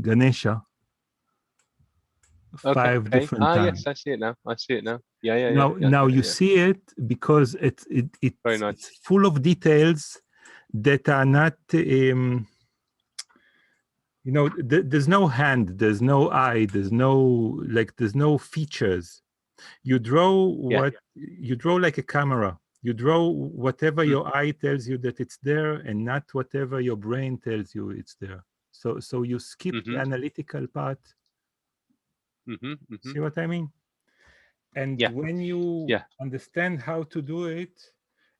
S1: Ganesha. 5 different times.
S2: Yes, I see it now. Yeah.
S1: Now you see it because it's
S2: very nice.
S1: It's full of details that are not you know, there's no hand, there's no eye, there's no features. You draw
S2: Yeah.
S1: what you draw like a camera. You draw whatever
S2: Mm,
S1: your eye tells you that it's there, and not whatever your brain tells you it's there. So you skip the
S2: mm-hmm,
S1: analytical part.
S2: mm-hmm, mm-hmm.
S1: See what I mean? And
S2: Yeah,
S1: when you
S2: yeah,
S1: understand how to do it,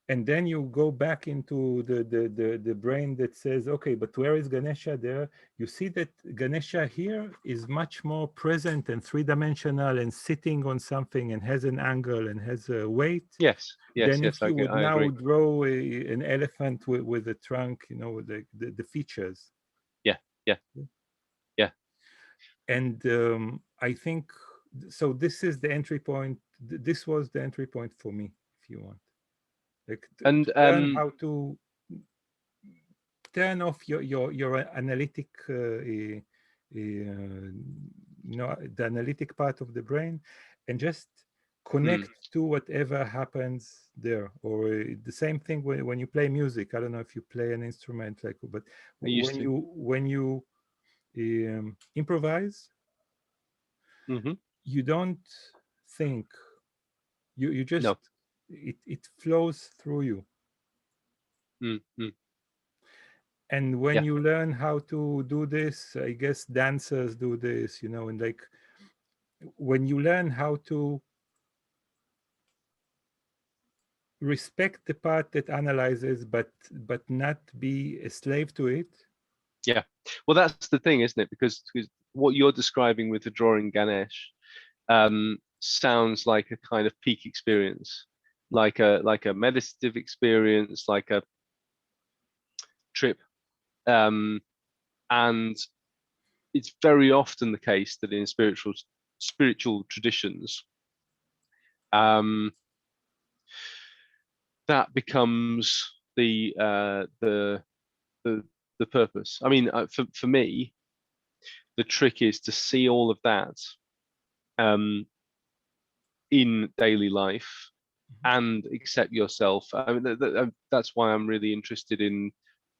S1: and then you go back into the brain that says, okay, but where is Ganesha there? You see that Ganesha here is much more present and three-dimensional and sitting on something and has an angle and has a weight
S2: yes, yes,
S1: than
S2: yes.
S1: if you would
S2: I
S1: now
S2: agree.
S1: draw an elephant with a trunk, you know, with the features.
S2: Yeah, yeah, yeah.
S1: And I think so. This is the entry point. This was the entry point for me, if you want, like to
S2: And
S1: learn how to turn off your analytic, the analytic part of the brain, and just
S2: mm,
S1: connect to whatever happens there. Or the same thing when you play music. I don't know if you play an instrument, like, but
S2: I used
S1: when
S2: to.
S1: you improvise,
S2: Mm-hmm.
S1: you don't think. You just,
S2: No.
S1: it flows through you.
S2: Mm, mm,
S1: And when
S2: yeah,
S1: you learn how to do this, I guess dancers do this, you know, and like when you learn how to respect the part that analyzes, but not be a slave to it.
S2: yeah. Well, that's the thing, isn't it? Because what you're describing with the drawing Ganesh sounds like a kind of peak experience, like a meditative experience, like a trip. Um, and it's very often the case that in spiritual traditions, um, that becomes the the purpose. I mean, for me, the trick is to see all of that um, in daily life and accept yourself. I mean, that's why I'm really interested in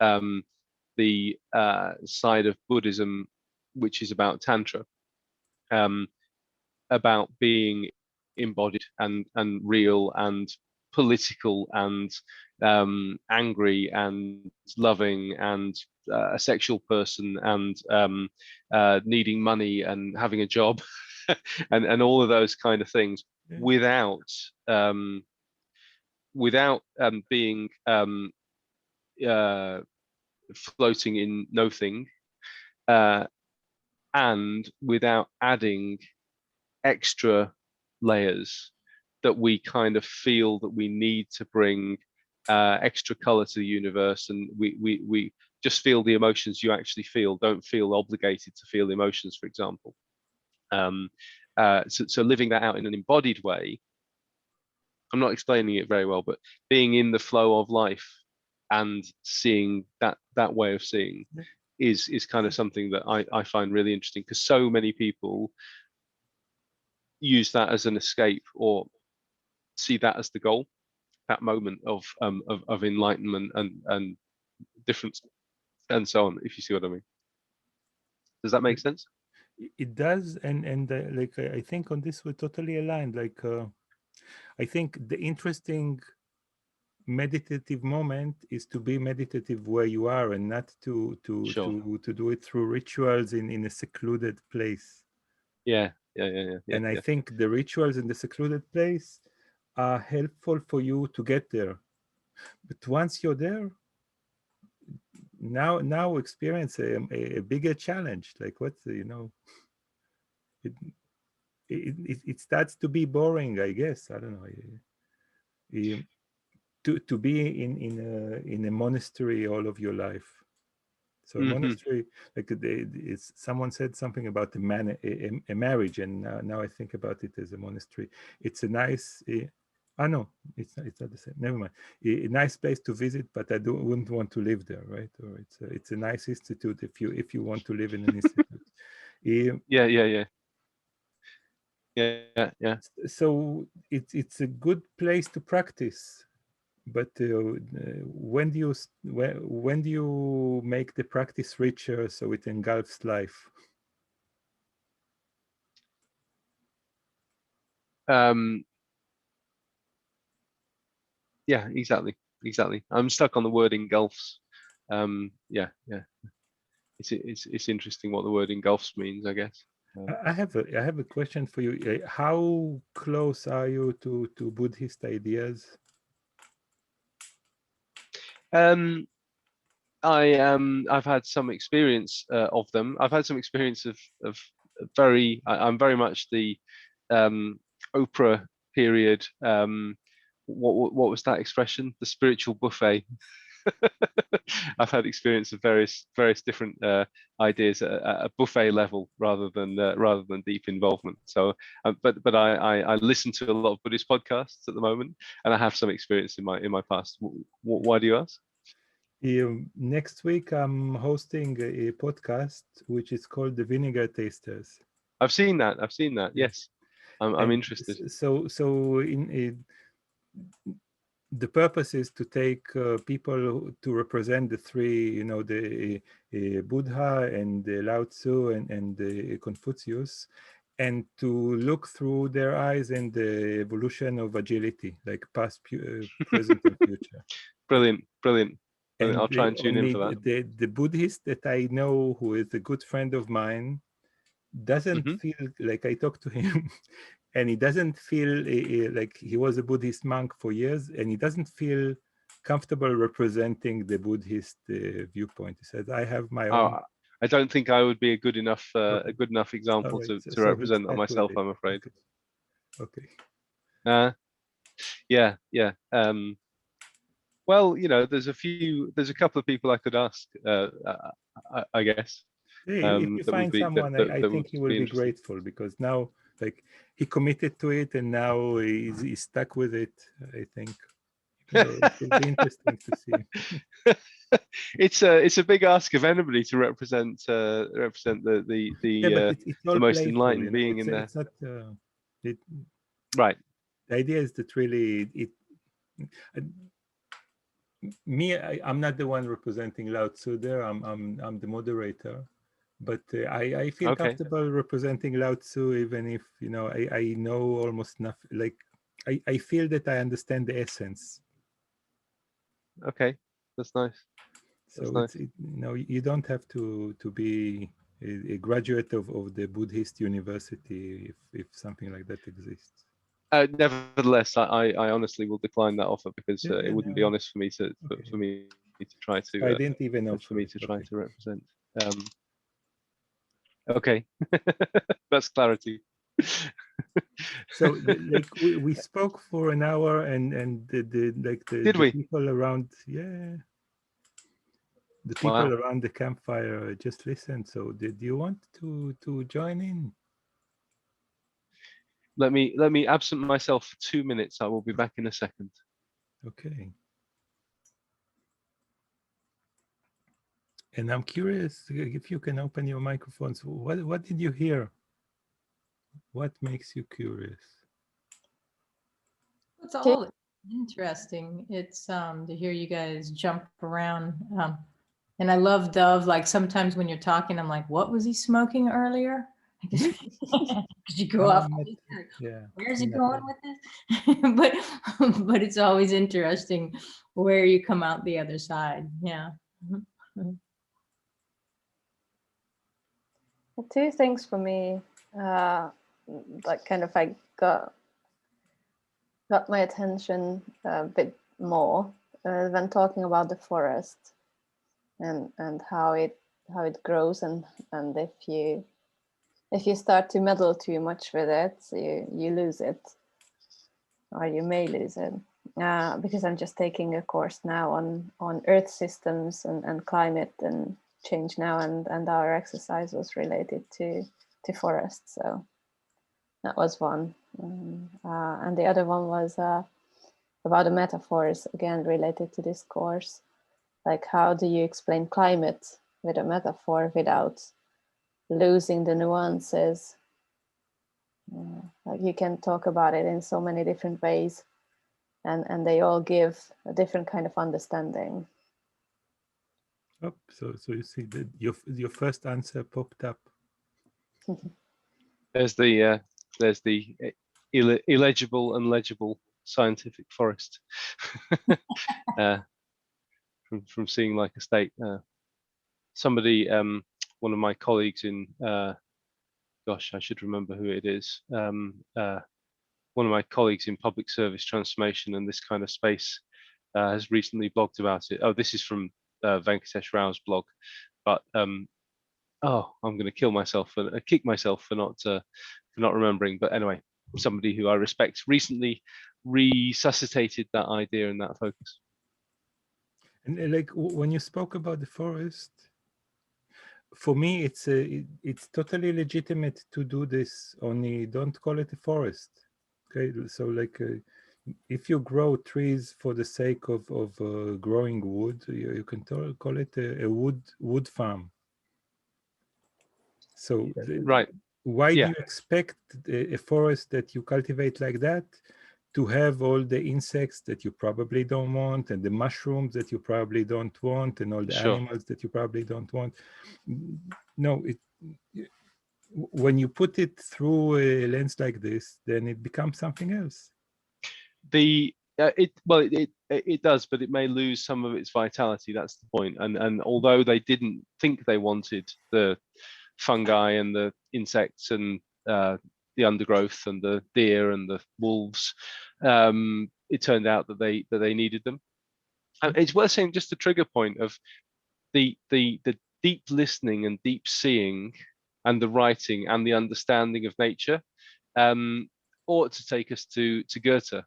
S2: um, the side of Buddhism, which is about Tantra, um, about being embodied and real and political and angry and loving and a sexual person and needing money and having a job and all of those kind of things
S1: Yeah.
S2: without um, being uh, floating in nothing uh, and without adding extra layers that we kind of feel that we need to bring extra color to the universe, and we just feel the emotions you actually feel. Don't feel obligated to feel emotions, for example. Um, so living that out in an embodied way. I'm not explaining it very well, but being in the flow of life and seeing that way of seeing
S1: Yeah.
S2: is kind of something that I find really interesting, because so many people use that as an escape or see that as the goal, that moment of enlightenment and difference and so on. If you see what I mean, does that make sense?
S1: It does, and like I think on this we're totally aligned. Like I think the interesting meditative moment is to be meditative where you are, and not
S2: Sure.
S1: to do it through rituals in a secluded place.
S2: Yeah. Yeah. Yeah. Yeah. Yeah.
S1: And I
S2: Yeah.
S1: think the rituals in the secluded place are helpful for you to get there. But once you're there, now experience a bigger challenge. Like what's the, you know, it, it starts to be boring, I guess. I don't know. To be in a monastery all of your life. So a
S2: Hmm.
S1: monastery, like it's, someone said something about a marriage, and now I think about it as a monastery. It's a nice. No, it's not the same. Never mind. A nice place to visit, but I wouldn't want to live there, right? Or it's a nice institute if you want to live in an institute. Eh,
S2: Yeah. Yeah. Yeah. Yeah. Yeah.
S1: so it's a good place to practice But when do you make the practice richer so it engulfs life?
S2: Yeah, exactly. I'm stuck on the word engulfs. Yeah. It's interesting what the word engulfs means, I guess.
S1: I have a question for you. How close are you to Buddhist ideas?
S2: Um, I've had some experience of them. I've had some experience of I'm very much the um, Oprah period. What was that expression? The spiritual buffet. I've had experience of various different ideas at a buffet level rather than deep involvement. So, but I listen to a lot of Buddhist podcasts at the moment, and I have some experience in my past. Why do you ask?
S1: Next week, I'm hosting a podcast which is called the Vinegar Tasters.
S2: I've seen that. I've seen that.
S1: Yes,
S2: Yes, I'm
S1: and
S2: interested.
S1: so the purpose is to take people to represent the three, the Buddha and the Lao Tzu and the Confucius, and to look through their eyes and the evolution of agility, like past, present, and future.
S2: Brilliant, brilliant, brilliant. I'll
S1: And
S2: try and tune in
S1: only
S2: for that.
S1: the Buddhist that I know, who is a good friend of mine, doesn't
S2: Hmm.
S1: feel like, I talked to him, and he doesn't feel like, he was a Buddhist monk for years, and he doesn't feel comfortable representing the Buddhist viewpoint. He says, "I have my own."
S2: Oh, I don't think I would be a
S1: Okay,
S2: good enough
S1: all
S2: example
S1: right.
S2: to
S1: So he's
S2: represent that
S1: stuck with
S2: myself,
S1: it.
S2: I'm afraid.
S1: Okay, okay.
S2: Uh, yeah. Well, there's a couple of people I could ask, I guess,
S1: Hey, if you
S2: that would
S1: be
S2: be
S1: someone, I
S2: that
S1: think
S2: would
S1: he will
S2: be
S1: be
S2: interested.
S1: grateful, because now, like, he committed to it, and now he's stuck with it. I think, it will be interesting to see.
S2: It's a big ask of anybody to represent
S1: Yeah, but it's
S2: the
S1: all
S2: most
S1: playful,
S2: enlightened being in there.
S1: It's not. It,
S2: Right.
S1: the idea is that really, uh, I'm not the one representing Lao Tzu there. I'm the moderator, but I feel
S2: Okay.
S1: comfortable representing Lao Tzu, even if I know almost nothing. Like, I feel that I understand the essence.
S2: Okay. That's nice. That's
S1: So
S2: nice.
S1: you don't have to be a graduate of the Buddhist university if something like that exists.
S2: Nevertheless, I honestly will decline that offer because
S1: Yeah,
S2: it
S1: yeah,
S2: wouldn't be
S1: no,
S2: honest for me
S1: okay.
S2: to try
S1: I
S2: to
S1: didn't even
S2: for
S1: offer
S2: me
S1: it.
S2: to try
S1: Okay.
S2: to represent. Um, okay, that's clarity.
S1: So like we spoke for an hour, and
S2: Did
S1: the
S2: we?
S1: people around, yeah, the people
S2: Wow.
S1: around the campfire just listened. So did you want to join in?
S2: Let me absent myself for 2 minutes. I will be back in a second.
S1: Okay. And I'm curious if you can open your microphones. What did you hear? What makes you curious?
S3: It's all interesting. It's to hear you guys jump around. And I love Dove. Like sometimes when you're talking, I'm like, what was he smoking earlier? Because you go off.
S1: Not, yeah.
S3: Where's he
S1: Not
S3: going with this? but it's always interesting where you come out the other side. Yeah.
S4: Two things for me, like kind of like got my attention a bit more when talking about the forest and how it grows, and if you start to meddle too much with it, you lose it, or you may lose it. Because I'm just taking a course now on earth systems and climate and change now, and our exercise was related to forests, so that was one. And the other one was about the metaphors, again related to this course. Like, how do you explain climate with a metaphor without losing the nuances? Like, you can talk about it in so many different ways, and they all give a different kind of understanding.
S1: Oh, so you see that your first answer popped up.
S2: There's the illegible and legible scientific forest from seeing like a state. Somebody, one of my colleagues in, gosh, I should remember who it is. One of my colleagues in public service transformation and this kind of space has recently blogged about it. Oh, this is from Venkatesh Rao's blog, but oh, I'm going to kill myself and kick myself for not remembering. But anyway, somebody who I respect recently resuscitated that idea and that focus.
S1: And like when you spoke about the forest, for me, it's totally legitimate to do this. Only don't call it a forest. Okay, so like if you grow trees for the sake of growing wood, you can call it a wood farm. So
S2: right,
S1: why
S2: yeah.
S1: do you expect a forest that you cultivate like that to have all the insects that you probably don't want, and the mushrooms that you probably don't want, and all the
S2: Sure.
S1: animals that you probably don't want? No, when you put it through a lens like this, then it becomes something else.
S2: It does, but it may lose some of its vitality. That's the point. And although they didn't think they wanted the fungi and the insects and the undergrowth and the deer and the wolves, it turned out that they needed them. And it's worth saying, just the trigger point of the deep listening and deep seeing and the writing and the understanding of nature ought to take us to Goethe,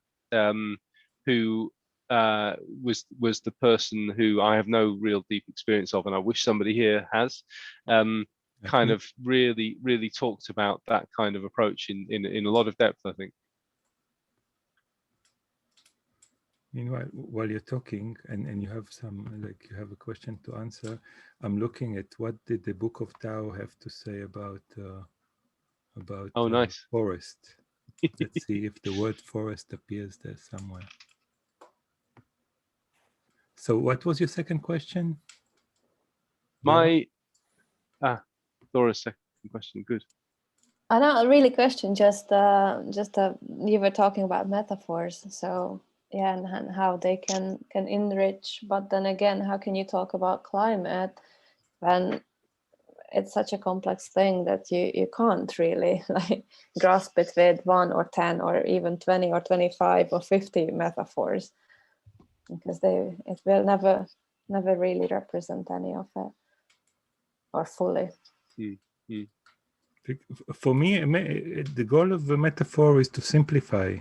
S2: who was the person who I have no real deep experience of, and I wish somebody here has, kind of really talked about that kind of approach in a lot of depth, I think.
S1: Meanwhile, while you're talking and you have you have a question to answer, I'm looking at what did the Book of Tao have to say about
S2: Oh, nice.
S1: forest. Let's see if the word forest appears there somewhere. So what was your second question?
S2: Laura's second question, good.
S4: Not really question, just you were talking about metaphors, so yeah, and how they can enrich, but then again, how can you talk about climate when it's such a complex thing that you can't really like grasp it with 1 or 10 or even 20 or 25 or 50 metaphors, because it will never really represent any of it or fully.
S2: Mm-hmm.
S1: For me, the goal of the metaphor is to simplify.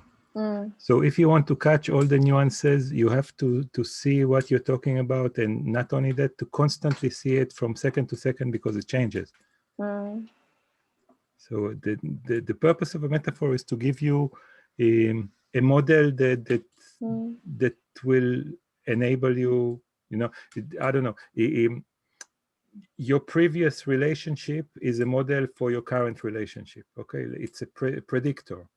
S1: So if you want to catch all the nuances, you have to see what you're talking about, and not only that, to constantly see it from second to second because it changes. So the purpose of a metaphor is to give you a model that will enable you, I don't know, your previous relationship is a model for your current relationship. Okay, it's a predictor.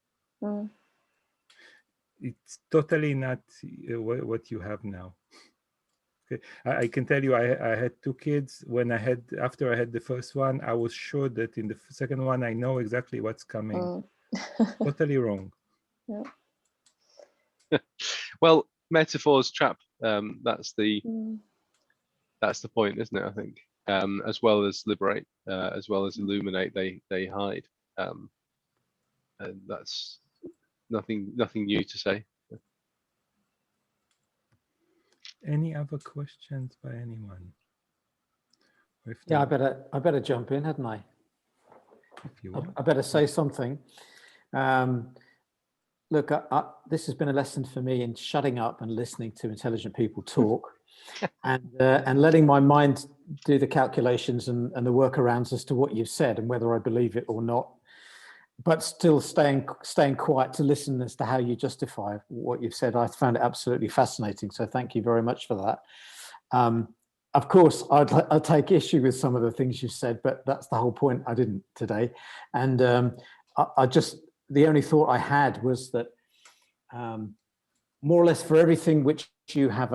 S1: It's totally not what you have now. Okay, I can tell you, I had 2 kids. After I had the first one, I was sure that in the second one, I know exactly what's coming. Totally wrong.
S4: Yeah.
S2: Well, metaphors trap. That's the point, isn't it? I think, as well as liberate, as well as illuminate, they hide, and that's nothing new to say.
S1: Any other questions by anyone?
S5: Yeah, I better jump in, hadn't I?
S1: If you want.
S5: I better say something. Look, this has been a lesson for me in shutting up and listening to intelligent people talk, and letting my mind do the calculations and the workarounds as to what you've said and whether I believe it or not, but still staying quiet to listen as to how you justify what you've said. I found it absolutely fascinating. So thank you very much for that. Of course, I'll take issue with some of the things you've said, but that's the whole point. I didn't today. And the only thought I had was that more or less for everything which you have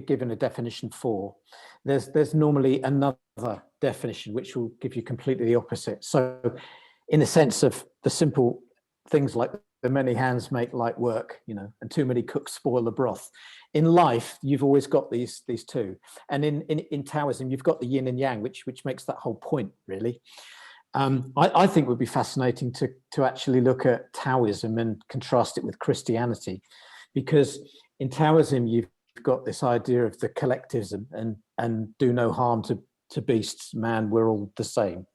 S5: given a definition for, there's normally another definition which will give you completely the opposite. So in the sense of the simple things like the many hands make light work, you know, and too many cooks spoil the broth. In life, you've always got these two. And in Taoism, you've got the yin and yang, which makes that whole point, really. I think it would be fascinating to actually look at Taoism and contrast it with Christianity, because in Taoism you've got this idea of the collectivism and do no harm to beasts, man, we're all the same,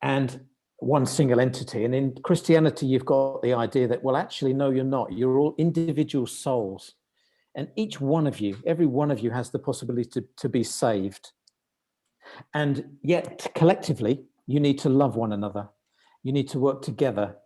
S5: and one single entity. And in Christianity you've got the idea that, well, actually no, you're not. You're all individual souls, and each one of you, every one of you, has the possibility to be saved, and yet collectively you need to love one another. You need to work together.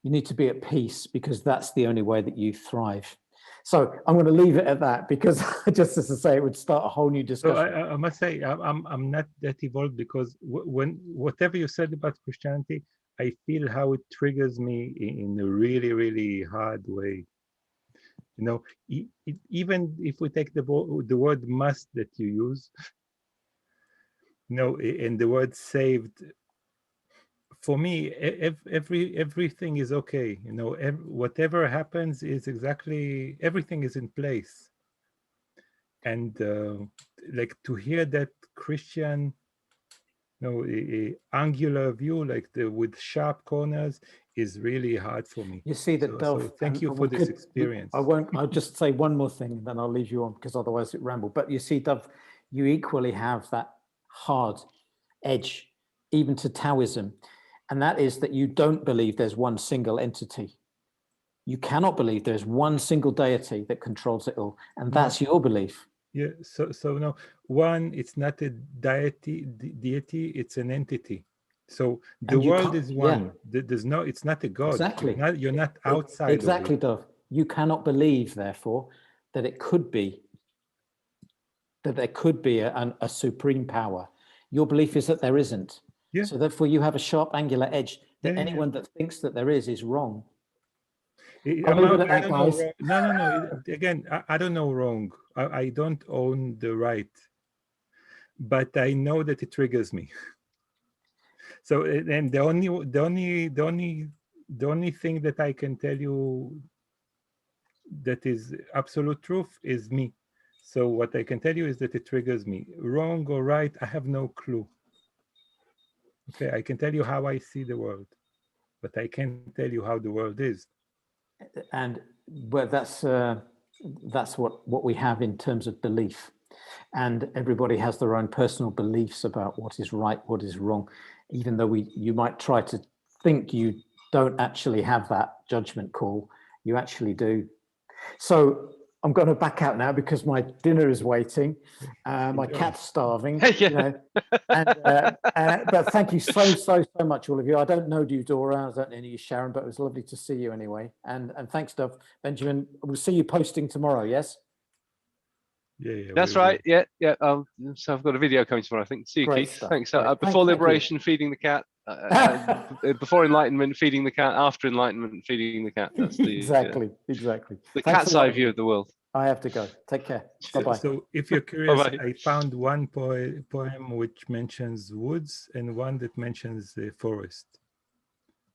S5: You need to be at peace, because that's the only way that you thrive. So I'm going to leave it at that, because just as I say, it would start a whole new discussion.
S1: So I must say, I'm not that evolved, because when whatever you said about Christianity, I feel how it triggers me in a really, really hard way. You know, even if we take the word must that you use, you know, and the word saved, for me, everything is okay. You know, whatever happens is exactly, everything is in place. And like to hear that Christian, you know, a angular view, like with sharp corners, is really hard for me.
S5: You see that, Dove.
S1: So thank you for this experience.
S5: I'll just say one more thing, and then I'll leave you on, because otherwise it ramble. But you see, Dove, you equally have that hard edge, even to Taoism. And that is that you don't believe there's one single entity. You cannot believe there's one single deity that controls it all. And that's your belief.
S1: Yeah, so no, one, it's not a deity, it's an entity. So the world is one. Yeah. There's no, it's not a God.
S5: Exactly.
S1: You're not outside.
S5: Exactly, Dove. You cannot believe, therefore, that it could be, that there could be a supreme power. Your belief is that there isn't.
S1: Yeah.
S5: So therefore you have a sharp angular edge that anyone that thinks that there is wrong.
S1: No. Again, I don't know wrong. I don't own the right, but I know that it triggers me. So, and the only thing that I can tell you that is absolute truth is me. So what I can tell you is that it triggers me. Wrong or right, I have no clue. Okay, I can tell you how I see the world, but I can't tell you how the world is.
S5: And well, that's what we have in terms of belief. And everybody has their own personal beliefs about what is right, what is wrong, even though you might try to think you don't actually have that judgment call, you actually do. So I'm going to back out now because my dinner is waiting. My cat's starving. You know, but thank you so much, all of you. I don't know you, Dora. I don't know you, Sharon, but it was lovely to see you anyway. And thanks, Dove. Benjamin, we'll see you posting tomorrow, yes?
S2: Yeah. That's right. Yeah. So I've got a video coming tomorrow, I think. See you,
S5: Great
S2: Keith.
S5: stuff.
S2: Thanks.
S5: Great.
S2: Before liberation, feeding the cat. Before enlightenment, feeding the cat. After enlightenment, feeding the cat. That's the
S5: exactly.
S2: The cat's eye view of the world.
S5: I have to go. Take care. Bye-bye.
S1: So if you're curious, I found one poem which mentions woods and one that mentions the forest.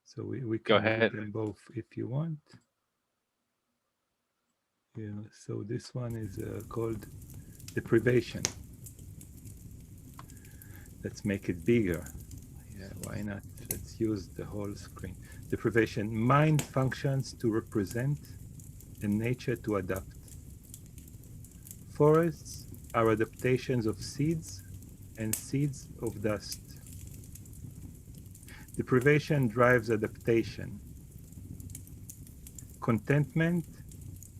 S1: So we can read them both if you want. Yeah, so this one is called Deprivation. Let's make it bigger. Yeah, why not? Let's use the whole screen. Deprivation. Mind functions to represent and nature to adapt. Forests are adaptations of seeds and seeds of dust. Deprivation drives adaptation. Contentment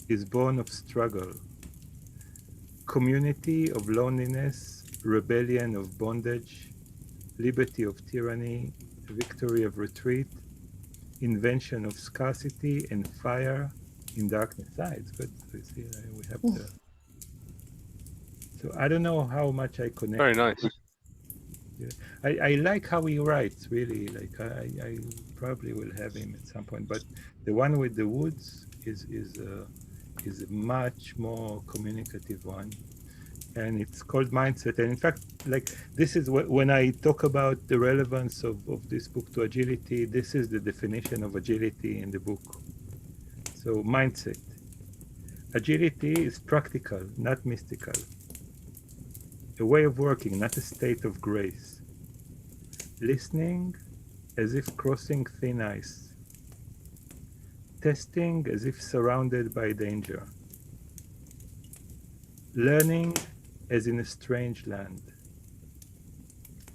S1: is born of struggle. Community of loneliness, rebellion of bondage, liberty of tyranny, victory of retreat, invention of scarcity, and fire in darkness. It's good. You see, we have the. So I don't know how much I connect.
S2: Very nice.
S1: Yeah. I like how he writes, really. Like I probably will have him at some point. But the one with the woods is a much more communicative one, and it's called mindset. And in fact, like this is when I talk about the relevance of this book to agility, this is the definition of agility in the book. So mindset. Agility is practical, not mystical. A way of working, not a state of grace. Listening as if crossing thin ice. Testing as if surrounded by danger. Learning as in a strange land.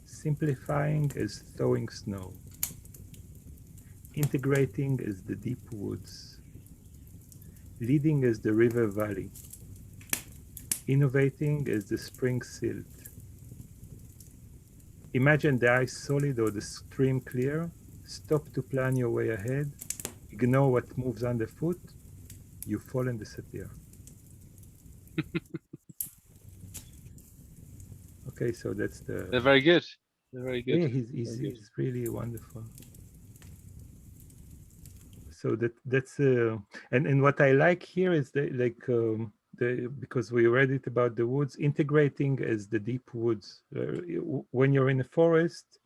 S1: Simplifying as thawing snow. Integrating as the deep woods. Leading as the river valley. Innovating as the spring silt. Imagine the ice solid or the stream clear. Stop to plan your way ahead. Ignore what moves underfoot. You fall and disappear. Okay, so that's the.
S2: They're very good. They're very good.
S1: Yeah, he's really wonderful. So that's and what I like here is that like because we read it about the woods, integrating as the deep woods. When you're in a forest,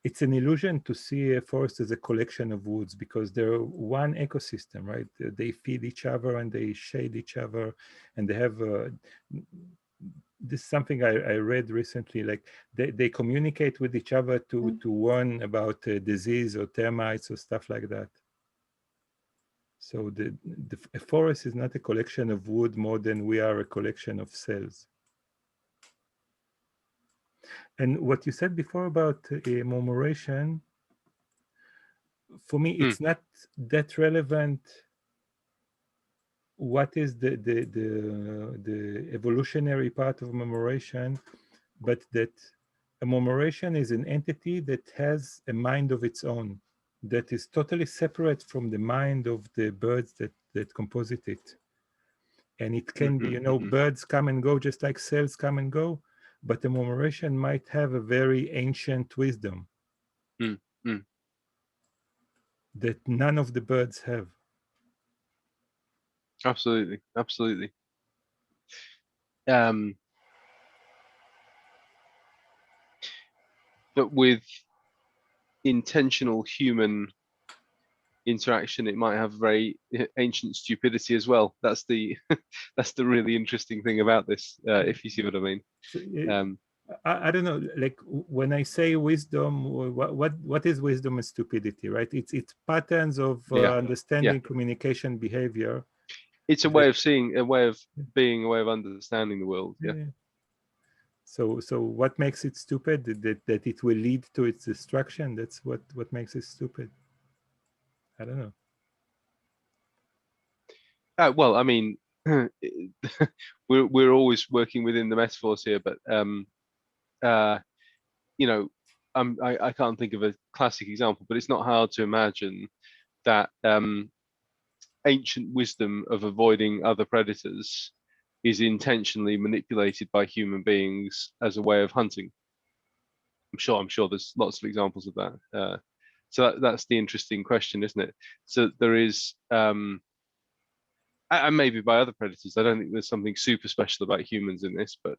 S1: it's an illusion to see a forest as a collection of woods because they're one ecosystem, right? They feed each other and they shade each other, and they have this is something I read recently, like they communicate with each other to warn about disease or termites or stuff like that. So a forest is not a collection of wood more than we are a collection of cells. And what you said before about murmuration, for me, it's not that relevant. What is the evolutionary part of murmuration, but that a murmuration is an entity that has a mind of its own, that is totally separate from the mind of the birds that composite it. And it can be, birds come and go just like cells come and go, but a murmuration might have a very ancient wisdom that none of the birds have.
S2: Absolutely, absolutely. But with intentional human interaction, it might have very ancient stupidity as well. That's the that's the really interesting thing about this, if you see what I mean.
S1: So, I don't know, like when I say wisdom, what is wisdom and stupidity, right? It's patterns of understanding, communication, behavior.
S2: It's a way of seeing, a way of being, a way of understanding the world. Yeah.
S1: So what makes it stupid? That it will lead to its destruction. That's what makes it stupid. I don't know.
S2: Well, I mean, we're always working within the metaphors here, but you know, I can't think of a classic example, but it's not hard to imagine that ancient wisdom of avoiding other predators is intentionally manipulated by human beings as a way of hunting. I'm sure there's lots of examples of that. So that's the interesting question, isn't it? So there is, and maybe by other predators. I don't think there's something super special about humans in this, but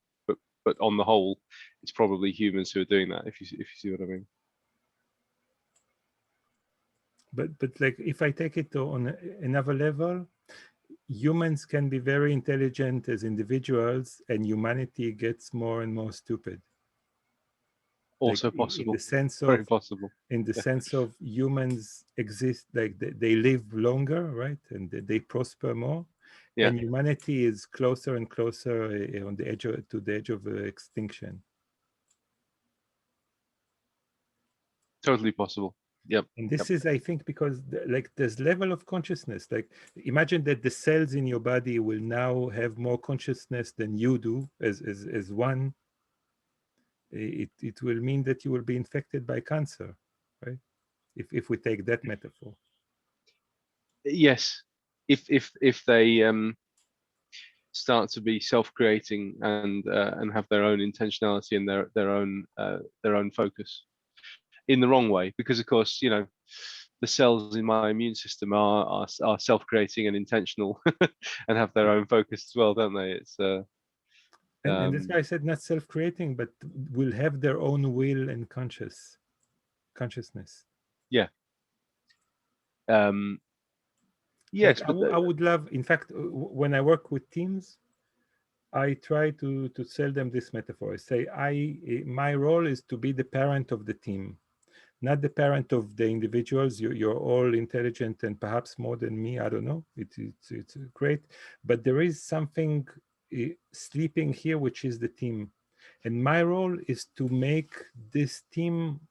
S2: on the whole, it's probably humans who are doing that. If you see what I mean.
S1: But like if I take it on another level, humans can be very intelligent as individuals, and humanity gets more and more stupid.
S2: Also
S1: like
S2: possible.
S1: In the sense of,
S2: very possible.
S1: In the sense of humans exist, like they live longer, right, and they prosper more. Yeah. And humanity is closer and closer on the edge to the edge of extinction.
S2: Totally possible. Yep.
S1: And this is, I think, because like this level of consciousness, like imagine that the cells in your body will now have more consciousness than you do as one. It will mean that you will be infected by cancer, right? If we take that metaphor.
S2: Yes, if they start to be self-creating and have their own intentionality and their own focus in the wrong way, because of course the cells in my immune system are self-creating and intentional and have their own focus as well, don't they? It's
S1: and that's why I said not self-creating, but will have their own will and consciousness.
S2: yeah. Yes,
S1: Like
S2: but
S1: I would love, in fact, when I work with teams, I try to sell them this metaphor. I say, my role is to be the parent of the team, not the parent of the individuals. You're all intelligent and perhaps more than me. I don't know. It's great, but there is something sleeping here, which is the team, and my role is to make this team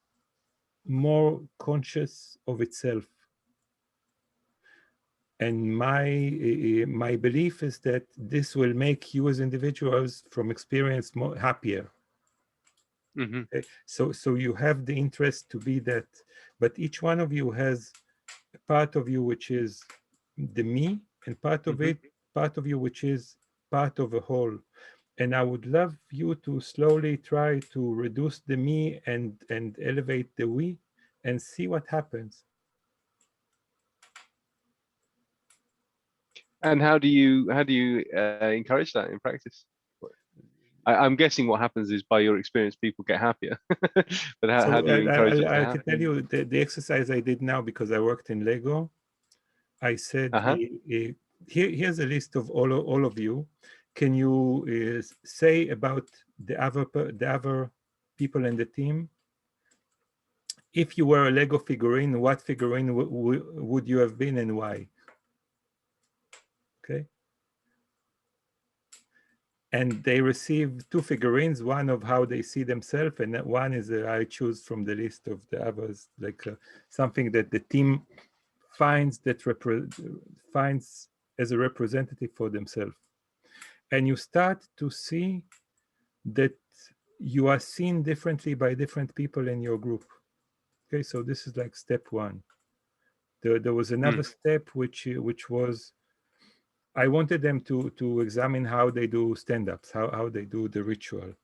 S1: more conscious of itself. And my belief is that this will make you as individuals from experience more happier. Okay? So you have the interest to be that, but each one of you has a part of you which is the me, and part of you which is part of a whole. And I would love you to slowly try to reduce the me and elevate the we, and see what happens.
S2: And how do you encourage that in practice? I'm guessing what happens is, by your experience, people get happier. But how do you encourage it to
S1: I
S2: happen?
S1: can tell you the exercise I did now, because I worked in Lego. I said, here's a list of all of you. Can you say about the other people in the team? If you were a Lego figurine, what figurine would you have been and why? Okay. And they receive 2 figurines, one of how they see themselves, and one is I choose from the list of the others, like something that the team finds finds as a representative for themselves. And you start to see that you are seen differently by different people in your group. Okay, so this is like step 1. There was another step which was, I wanted them to examine how they do stand-ups, how they do the ritual.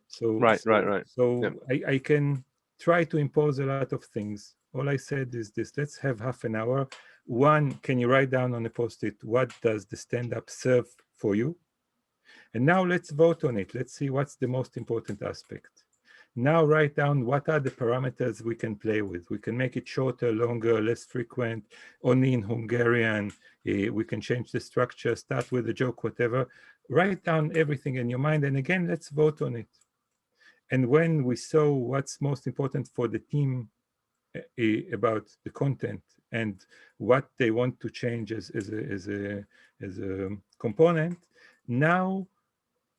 S1: So I can try to impose a lot of things. All I said is this: let's have half an hour. 1, can you write down on a post-it what does the stand-up serve for you? And now let's vote on it. Let's see what's the most important aspect. Now write down what are the parameters we can play with. We can make it shorter, longer, less frequent, only in Hungarian. We can change the structure, start with a joke, whatever. Write down everything in your mind, and again, let's vote on it. And when we saw what's most important for the team about the content and what they want to change as a component, now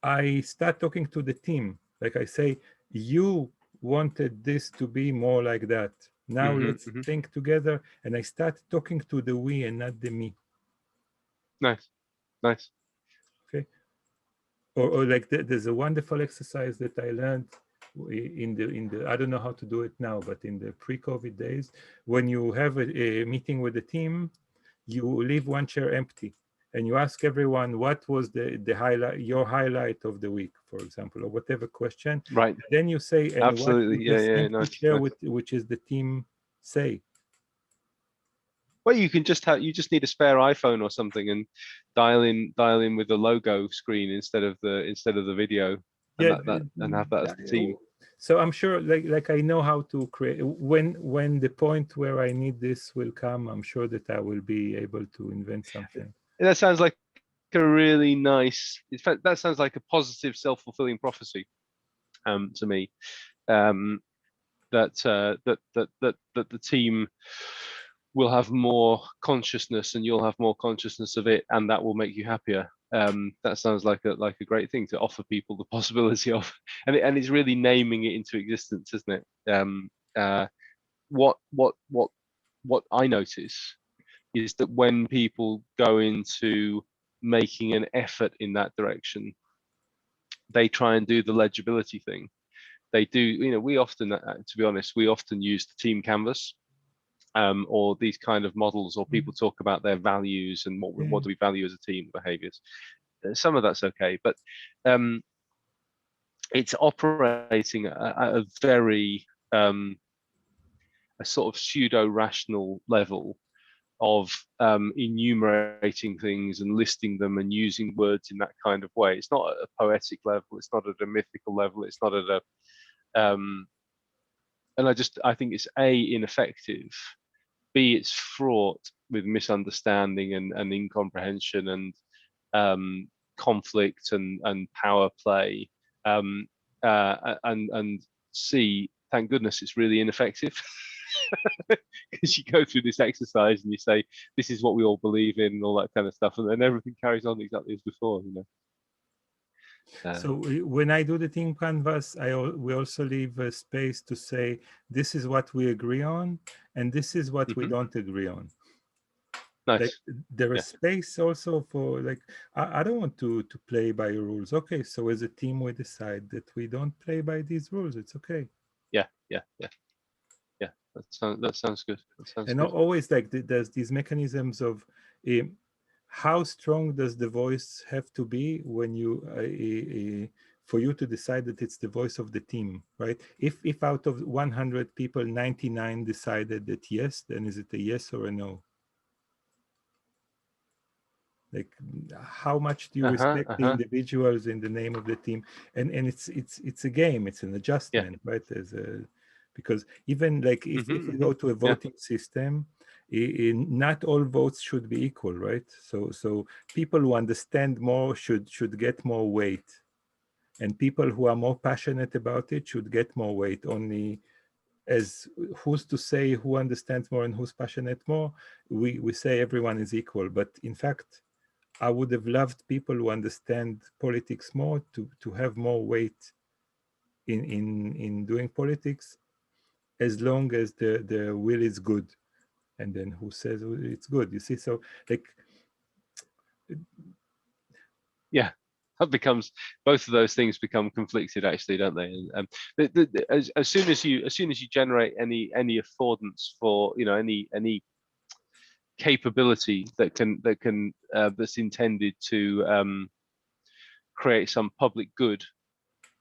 S1: I start talking to the team. Like I say, you wanted this to be more like that. Now let's think together. And I start talking to the we and not the me.
S2: Nice.
S1: Okay. Or like there's a wonderful exercise that I learned in the I don't know how to do it now, but in the pre-COVID days, when you have a meeting with the team, you leave one chair empty and you ask everyone what was your highlight of the week, for example, or whatever question.
S2: Right.
S1: Then you say, and
S2: absolutely,
S1: what would this empty chair
S2: nice.
S1: which is the team say?
S2: Well, you just need a spare iPhone or something and dial in with the logo screen instead of the video, and and have that as the team.
S1: So I'm sure, like I know how to create. When the point where I need this will come, I'm sure that I will be able to invent something.
S2: That sounds like a really nice. In fact, that sounds like a positive, self-fulfilling prophecy to me. That the team will have more consciousness, and you'll have more consciousness of it, and that will make you happier. That sounds like a great thing to offer people the possibility of, and it's really naming it into existence, isn't it? What I notice is that when people go into making an effort in that direction, they try and do the legibility thing. They do, we often, to be honest, we often use the team canvas. Or these kind of models, or people talk about their values and what do we value as a team, behaviors. Some of that's okay, but it's operating at a very a sort of pseudo-rational level of enumerating things and listing them and using words in that kind of way. It's not at a poetic level. It's not at a mythical level. It's not at a and I think it's ineffective. B, it's fraught with misunderstanding and incomprehension and conflict and power play. And C, thank goodness it's really ineffective. Because you go through this exercise and you say, this is what we all believe in and all that kind of stuff. And then everything carries on exactly as before, you know.
S1: So when I do the team canvas, we also leave a space to say, this is what we agree on, and this is what we don't agree on.
S2: Nice.
S1: Like, there is space also for, like, I don't want to play by your rules. Okay, so as a team, we decide that we don't play by these rules. It's okay.
S2: Yeah. That sounds good.
S1: And always, like, there's these mechanisms of how strong does the voice have to be when you for you to decide that it's the voice of the team, right? If out of 100 people, 99 decided that yes, then is it a yes or a no? Like, how much do you respect the individuals in the name of the team? And it's a game. It's an adjustment, right? Because even like if you go to a voting system, not all votes should be equal, right? So people who understand more should get more weight, and people who are more passionate about it should get more weight. Only, as who's to say who understands more and who's passionate more? We say everyone is equal, but in fact, I would have loved people who understand politics more to have more weight in doing politics, as long as the will is good. And then who says it's good? You see, so like,
S2: yeah, that becomes, both of those things become conflicted, actually, don't they? And as soon as you generate any affordance for, you know, any capability that's intended to create some public good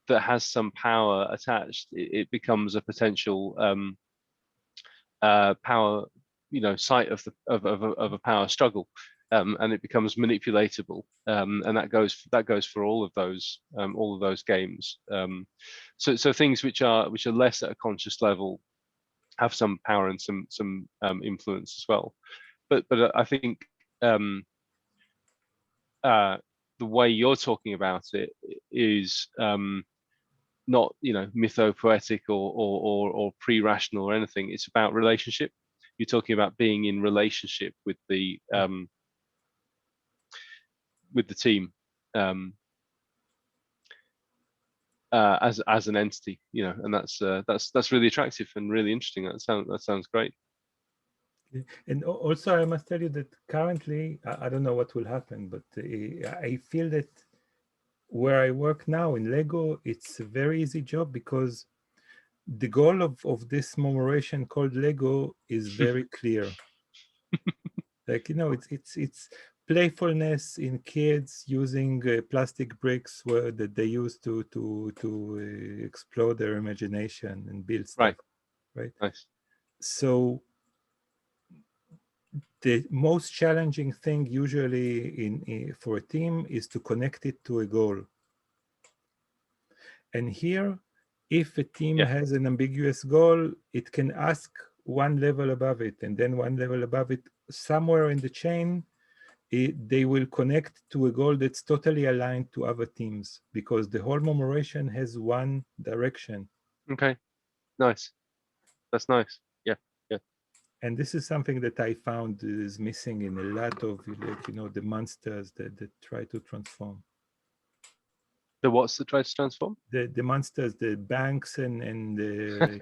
S2: that has some power attached, it becomes a potential power, you know, site of a power struggle, and it becomes manipulatable, and that goes for all of those games. So things which are less at a conscious level have some power and some influence as well. But I think the way you're talking about it is not, you know, mythopoetic or pre-rational or anything. It's about relationship. You're talking about being in relationship with the team as an entity, you know, and that's really attractive and really interesting. That sounds great.
S1: And also, I must tell you that currently, I don't know what will happen, but I feel that where I work now in Lego, it's a very easy job, because the goal of this memoration called Lego is very clear. Like, you know, it's playfulness in kids using plastic bricks that they use to explore their imagination and build stuff. Right.
S2: Nice.
S1: So the most challenging thing usually for a team is to connect it to a goal. And here, if a team has an ambiguous goal, it can ask one level above it, and then one level above it, somewhere in the chain, they will connect to a goal that's totally aligned to other teams, because the whole memoration has one direction.
S2: Okay, nice. That's nice. Yeah.
S1: And this is something that I found is missing in a lot of, like, you know, the monsters that try to transform.
S2: The what's that tries to transform?
S1: The monsters, the banks and the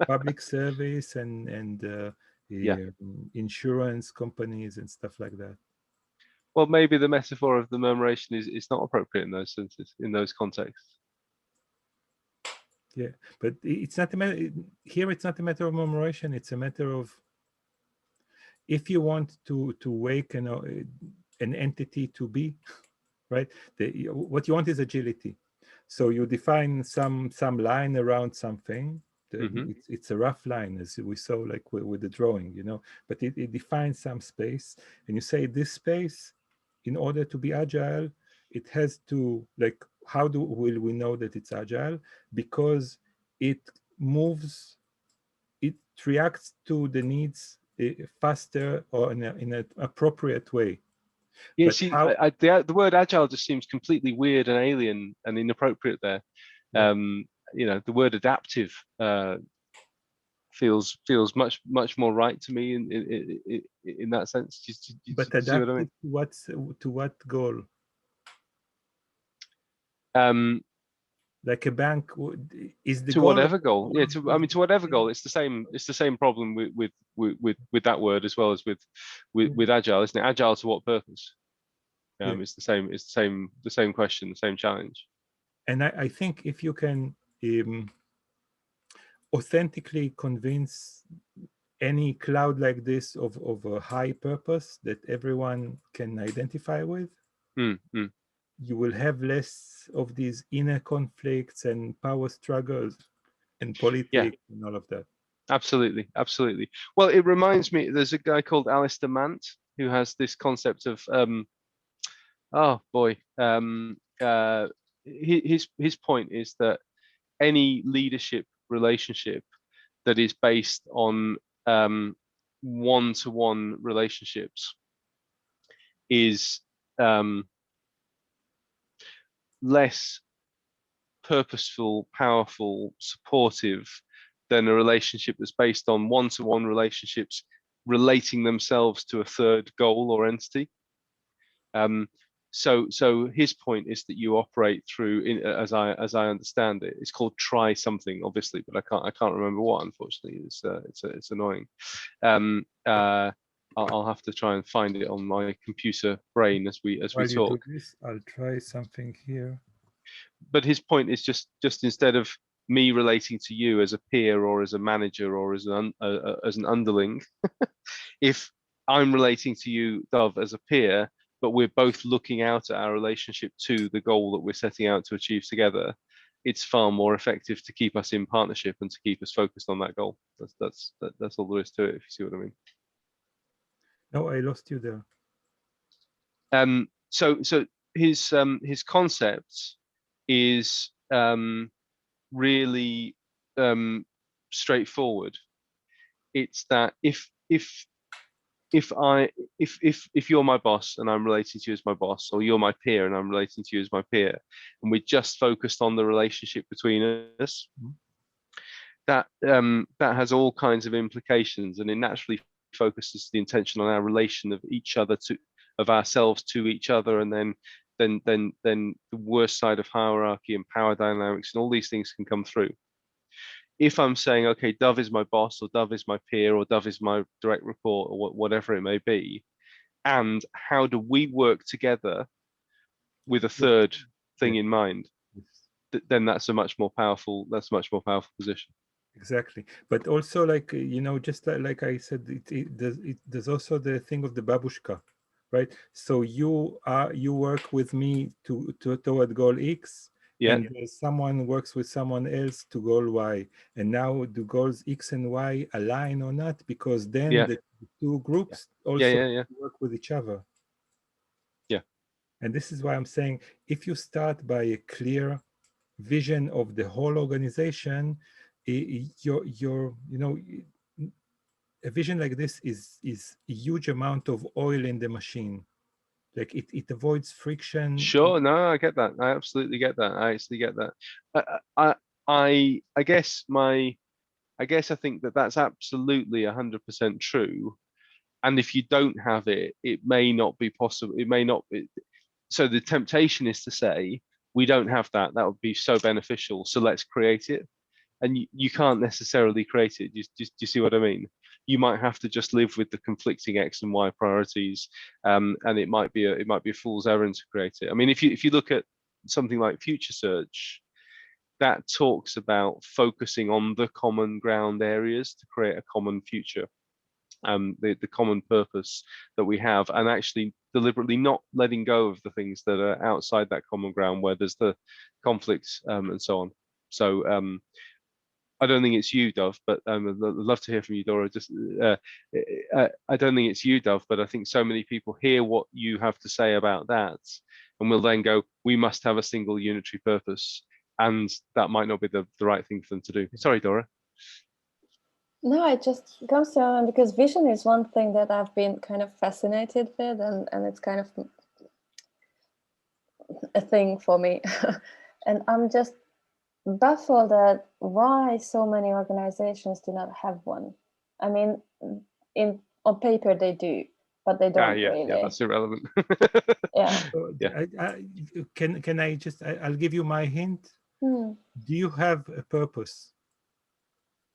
S1: public service and insurance companies and stuff like that.
S2: Well, maybe the metaphor of the memoration is not appropriate in those senses, in those contexts.
S1: Yeah, but it's not a matter here. It's not a matter of memoration. It's a matter of, if you want to wake an entity to be, right? What you want is agility. So you define some line around something,
S2: Mhm.
S1: It's a rough line, as we saw, like with the drawing, you know, but it defines some space, and you say this space, in order to be agile, it has to, like, how will we know that it's agile? Because it moves, it reacts to the needs faster or in an appropriate way.
S2: Yeah,
S1: But
S2: see,
S1: how?
S2: the word agile just seems completely weird and alien and inappropriate there.
S1: Yeah.
S2: You know, the word adaptive feels much more right to me in that sense. Do
S1: But
S2: you see what I
S1: adaptive
S2: mean?
S1: to what goal?
S2: Um,
S1: Like a bank is the
S2: to
S1: goal of
S2: whatever goal, yeah.
S1: of
S2: I mean, to whatever
S1: thing?
S2: goal, it's the same. It's the same problem with that word as well as
S1: Yeah.
S2: with agile, isn't it? Agile to what purpose?
S1: Yeah.
S2: It's the same. It's the same question, the same challenge.
S1: And I think if you can authentically convince any cloud like this of a high purpose that everyone can identify with,
S2: Mm, mm.
S1: you will have less of these inner conflicts and power struggles and
S2: Yeah,
S1: politics and all of that.
S2: absolutely, absolutely. Well, it reminds me. There's a guy called Alistair Mant who has this concept of oh boy. His point is that any leadership relationship that is based on one-to-one relationships is less purposeful, powerful, supportive than a relationship that's based on one-to-one relationships relating themselves to a third goal or entity. So his point is that you operate through, as I understand it, it's called try something, obviously, but I can't remember what. Unfortunately, it's annoying. I'll have to try and find it on my computer brain as we
S1: While you do
S2: talk.
S1: this, I'll try something here.
S2: But his point is just instead of me relating to you as a peer or as a manager or as an underling, if I'm relating to you, Dove, as a peer, but we're both looking out at our relationship to the goal that we're setting out to achieve together, it's far more effective to keep us in partnership and to keep us focused on that goal. That's all there is to it, if you see what I mean.
S1: No, I lost you there.
S2: So his concept is really straightforward. It's that if you're my boss and I'm relating to you as my boss, or you're my peer and I'm relating to you as my peer, and we're just focused on the relationship between us, that has all kinds of implications, and it naturally focuses the intention on our relation of each other of ourselves to each other, and then the worst side of hierarchy and power dynamics and all these things can come through. If I'm saying, okay, Dove is my boss, or Dove is my peer, or Dove is my direct report, or whatever it may be, and how do we work together with a third thing
S1: Yeah.
S2: in mind, then that's a much more powerful position.
S1: Exactly, but also, like, you know, just like I said, there's also the thing of the babushka, right? So you work with me toward goal X,
S2: Yeah,
S1: and someone works with someone else to goal Y, and now do goals X and Y align or not? Because then
S2: yeah,
S1: the two groups
S2: yeah,
S1: also
S2: yeah, yeah,
S1: work with each other.
S2: yeah.
S1: And this is why I'm saying, if you start by a clear vision of the whole organization, your you know, a vision like this is a huge amount of oil in the machine. Like it avoids friction.
S2: Sure, no, I get that. I absolutely get that. I actually get that. I I guess I think that that's absolutely 100% true. And if you don't have it, it may not be possible. It may not be. So the temptation is to say, we don't have that. That would be so beneficial. So let's create it. And you can't necessarily create it. Do you see what I mean? You might have to just live with the conflicting X and Y priorities, and it might be a fool's errand to create it. I mean, if you look at something like Future Search, that talks about focusing on the common ground areas to create a common future, the common purpose that we have, and actually deliberately not letting go of the things that are outside that common ground where there's the conflicts, and so on. So I don't think it's you, Dove, but I'd love to hear from you, Dora. Just, I don't think it's you, Dove, but I think so many people hear what you have to say about that, and will then go, "We must have a single unitary purpose," and that might not be the right thing for them to do. Sorry, Dora.
S4: No, it just comes to mind because vision is one thing that I've been kind of fascinated with, and it's kind of a thing for me. And I'm just baffled at why so many organizations do not have one. I mean, on paper they do, but they don't
S2: Yeah,
S4: really.
S2: yeah, that's irrelevant.
S4: Yeah.
S1: So
S2: Yeah.
S1: can I just, I'll give you my hint.
S4: Hmm.
S1: Do you have a purpose?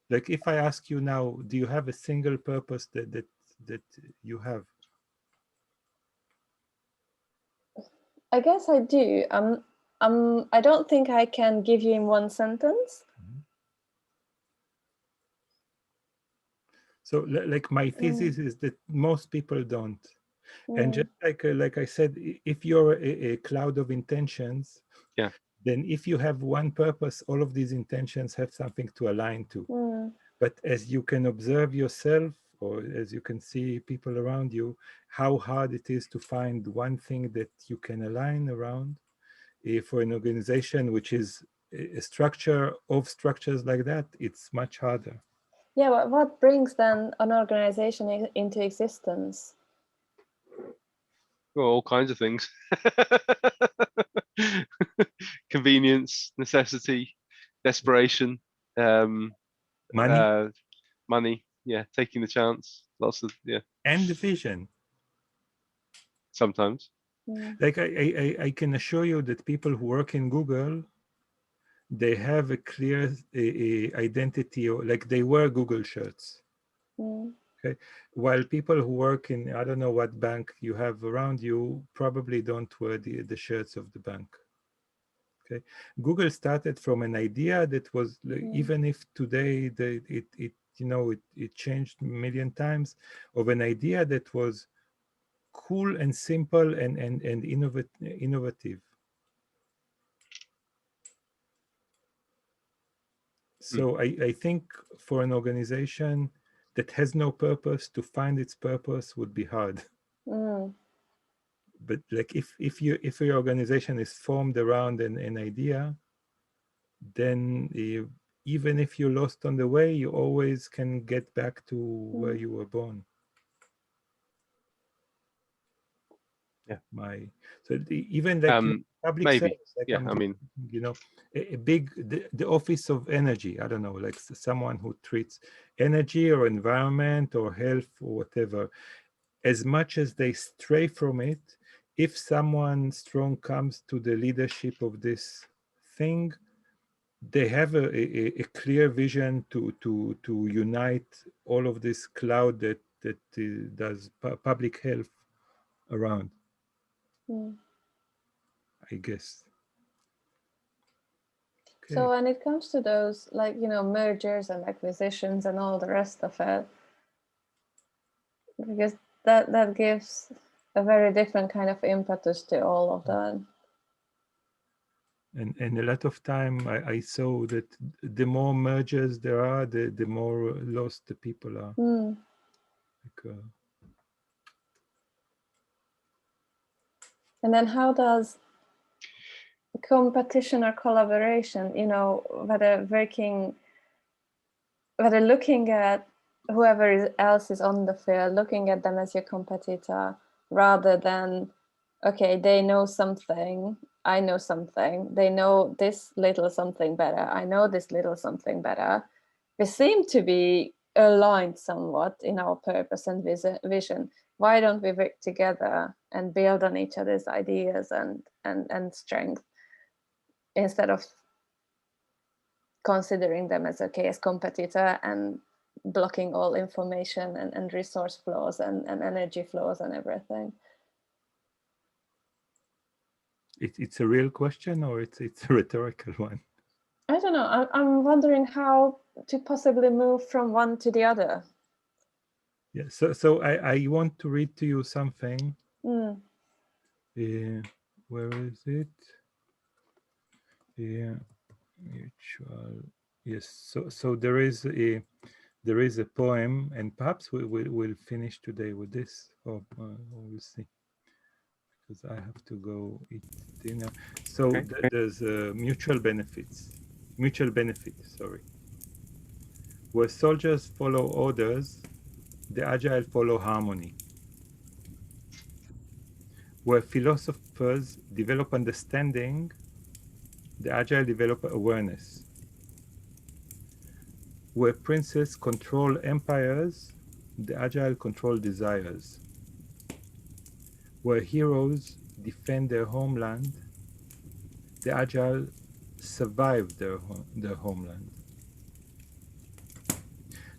S1: Like if I ask you now, do you have a single purpose that you have?
S4: I guess I do. I don't think I can give you in one sentence.
S1: So like my thesis is that most people don't. And just like I said, if you're a cloud of intentions,
S2: Yeah.
S1: then if you have one purpose, all of these intentions have something to align to. But as you can observe yourself, or as you can see people around you, how hard it is to find one thing that you can align around. For an organization which is a structure of structures like that, it's much harder.
S4: Yeah, but what brings then an organization into existence?
S2: Well, all kinds of things. Convenience, necessity, desperation,
S1: Money
S2: money. Yeah, taking the chance. Lots of
S1: and the vision.
S2: Sometimes.
S1: Like I can assure you that people who work in Google, they have a clear identity, or like they wear Google shirts. Okay, while people who work in, I don't know what bank you have around you, probably don't wear the shirts of the bank. Okay, Google started from an idea that was, even if today it changed a million times, of an idea that was cool and simple and innovative. So I think for an organization that has no purpose, to find its purpose would be hard. But like if your organization is formed around an idea, then even if you're lost on the way, you always can get back to where you were born.
S2: Yeah.
S1: So even like public
S2: maybe.
S1: service, like
S2: Yeah, I mean,
S1: a big the office of energy, I don't know, like someone who treats energy or environment or health or whatever, as much as they stray from it, if someone strong comes to the leadership of this thing, they have a clear vision to unite all of this cloud that does public health around. I guess. Okay.
S4: So when it comes to those, like, mergers and acquisitions and all the rest of it, because that gives a very different kind of impetus to all of that.
S1: And a lot of time I saw that the more mergers there are, the more lost the people are. Like,
S4: and then how does competition or collaboration, whether looking at whoever else is on the field, looking at them as your competitor, rather than, okay, they know something, I know something, they know this little something better, I know this little something better. We seem to be aligned somewhat in our purpose and vision. Why don't we work together and build on each other's ideas and strength, instead of considering them as competitor and blocking all information and resource flows and energy flows and everything?
S1: it's a real question, or it's a rhetorical one?
S4: I don't know. I'm wondering how to possibly move from one to the other.
S1: Yeah. So I want to read to you something. Where is it? Yeah, mutual Yes. So there is a poem, and perhaps we'll finish today with this, or we'll see, because I have to go eat dinner. So
S2: Okay.
S1: there's mutual benefit, sorry. Where soldiers follow orders, the agile follow harmony. Where philosophers develop understanding, the agile develop awareness. Where princes control empires, the agile control desires. Where heroes defend their homeland, the agile survive their homeland.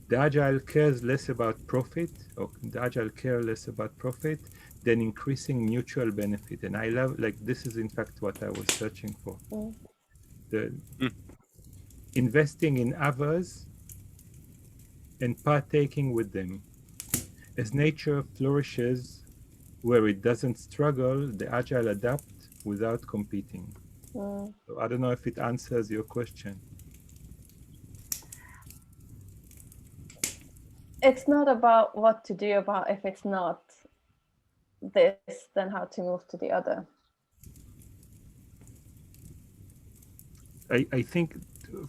S1: The agile cares less about profit, or the agile care less about profit than increasing mutual benefit. And I love, like, this is in fact what I was searching for. The investing in others and partaking with them. As nature flourishes where it doesn't struggle, the agile adapt without competing. So I don't know if it answers your question.
S4: It's not about what to do about if it's not this, then how to move to the other.
S1: I think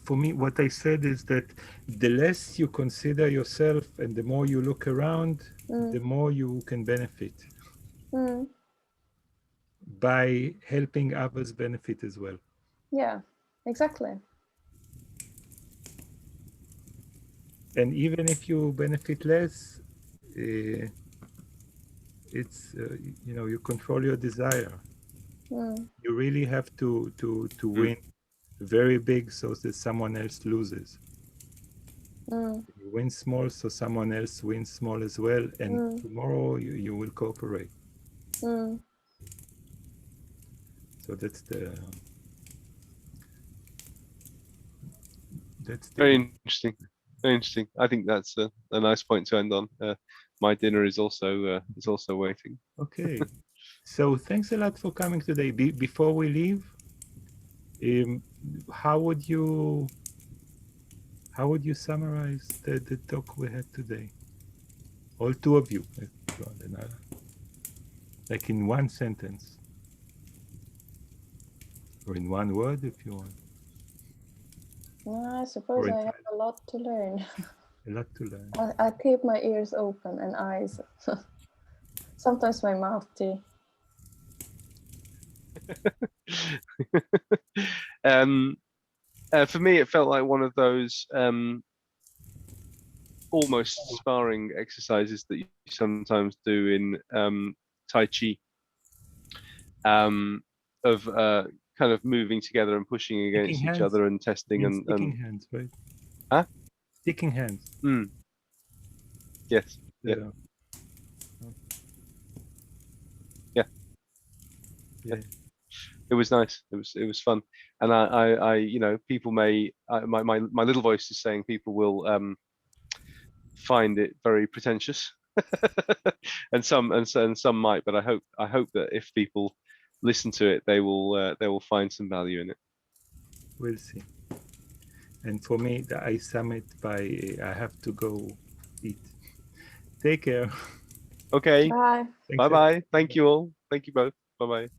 S1: for me, what I said is that the less you consider yourself and the more you look around, the more you can benefit by helping others benefit as well.
S4: Yeah, exactly.
S1: And even if you benefit less, it's you control your desire. You really have to win very big so that someone else loses. You win small so someone else wins small as well, and tomorrow you will cooperate. So that's the
S2: Very interesting. Very interesting. I think that's a nice point to end on. My dinner is also waiting.
S1: Okay. So thanks a lot for coming today. Before we leave, how would you summarize the talk we had today? All two of you, if you want, like in one sentence, or in one word, if you want.
S4: I suppose I have a lot to learn.
S1: A lot to learn.
S4: I keep my ears open and eyes. Sometimes my mouth too.
S2: For me, it felt like one of those almost sparring exercises that you sometimes do in Tai Chi, of kind of moving together and pushing against each other and testing and
S1: sticking hands, right?
S2: Huh?
S1: Sticking hands.
S2: Yes.
S1: Yeah.
S2: Yeah. It was nice. It was fun, and I people may my little voice is saying people will find it very pretentious, and some might, but I hope that if people listen to it, they will find some value in it.
S1: We'll see. And for me, I sum it by I have to go eat. Take care.
S2: Okay.
S4: Bye.
S2: Bye bye. Thank you all. Thank you both. Bye bye.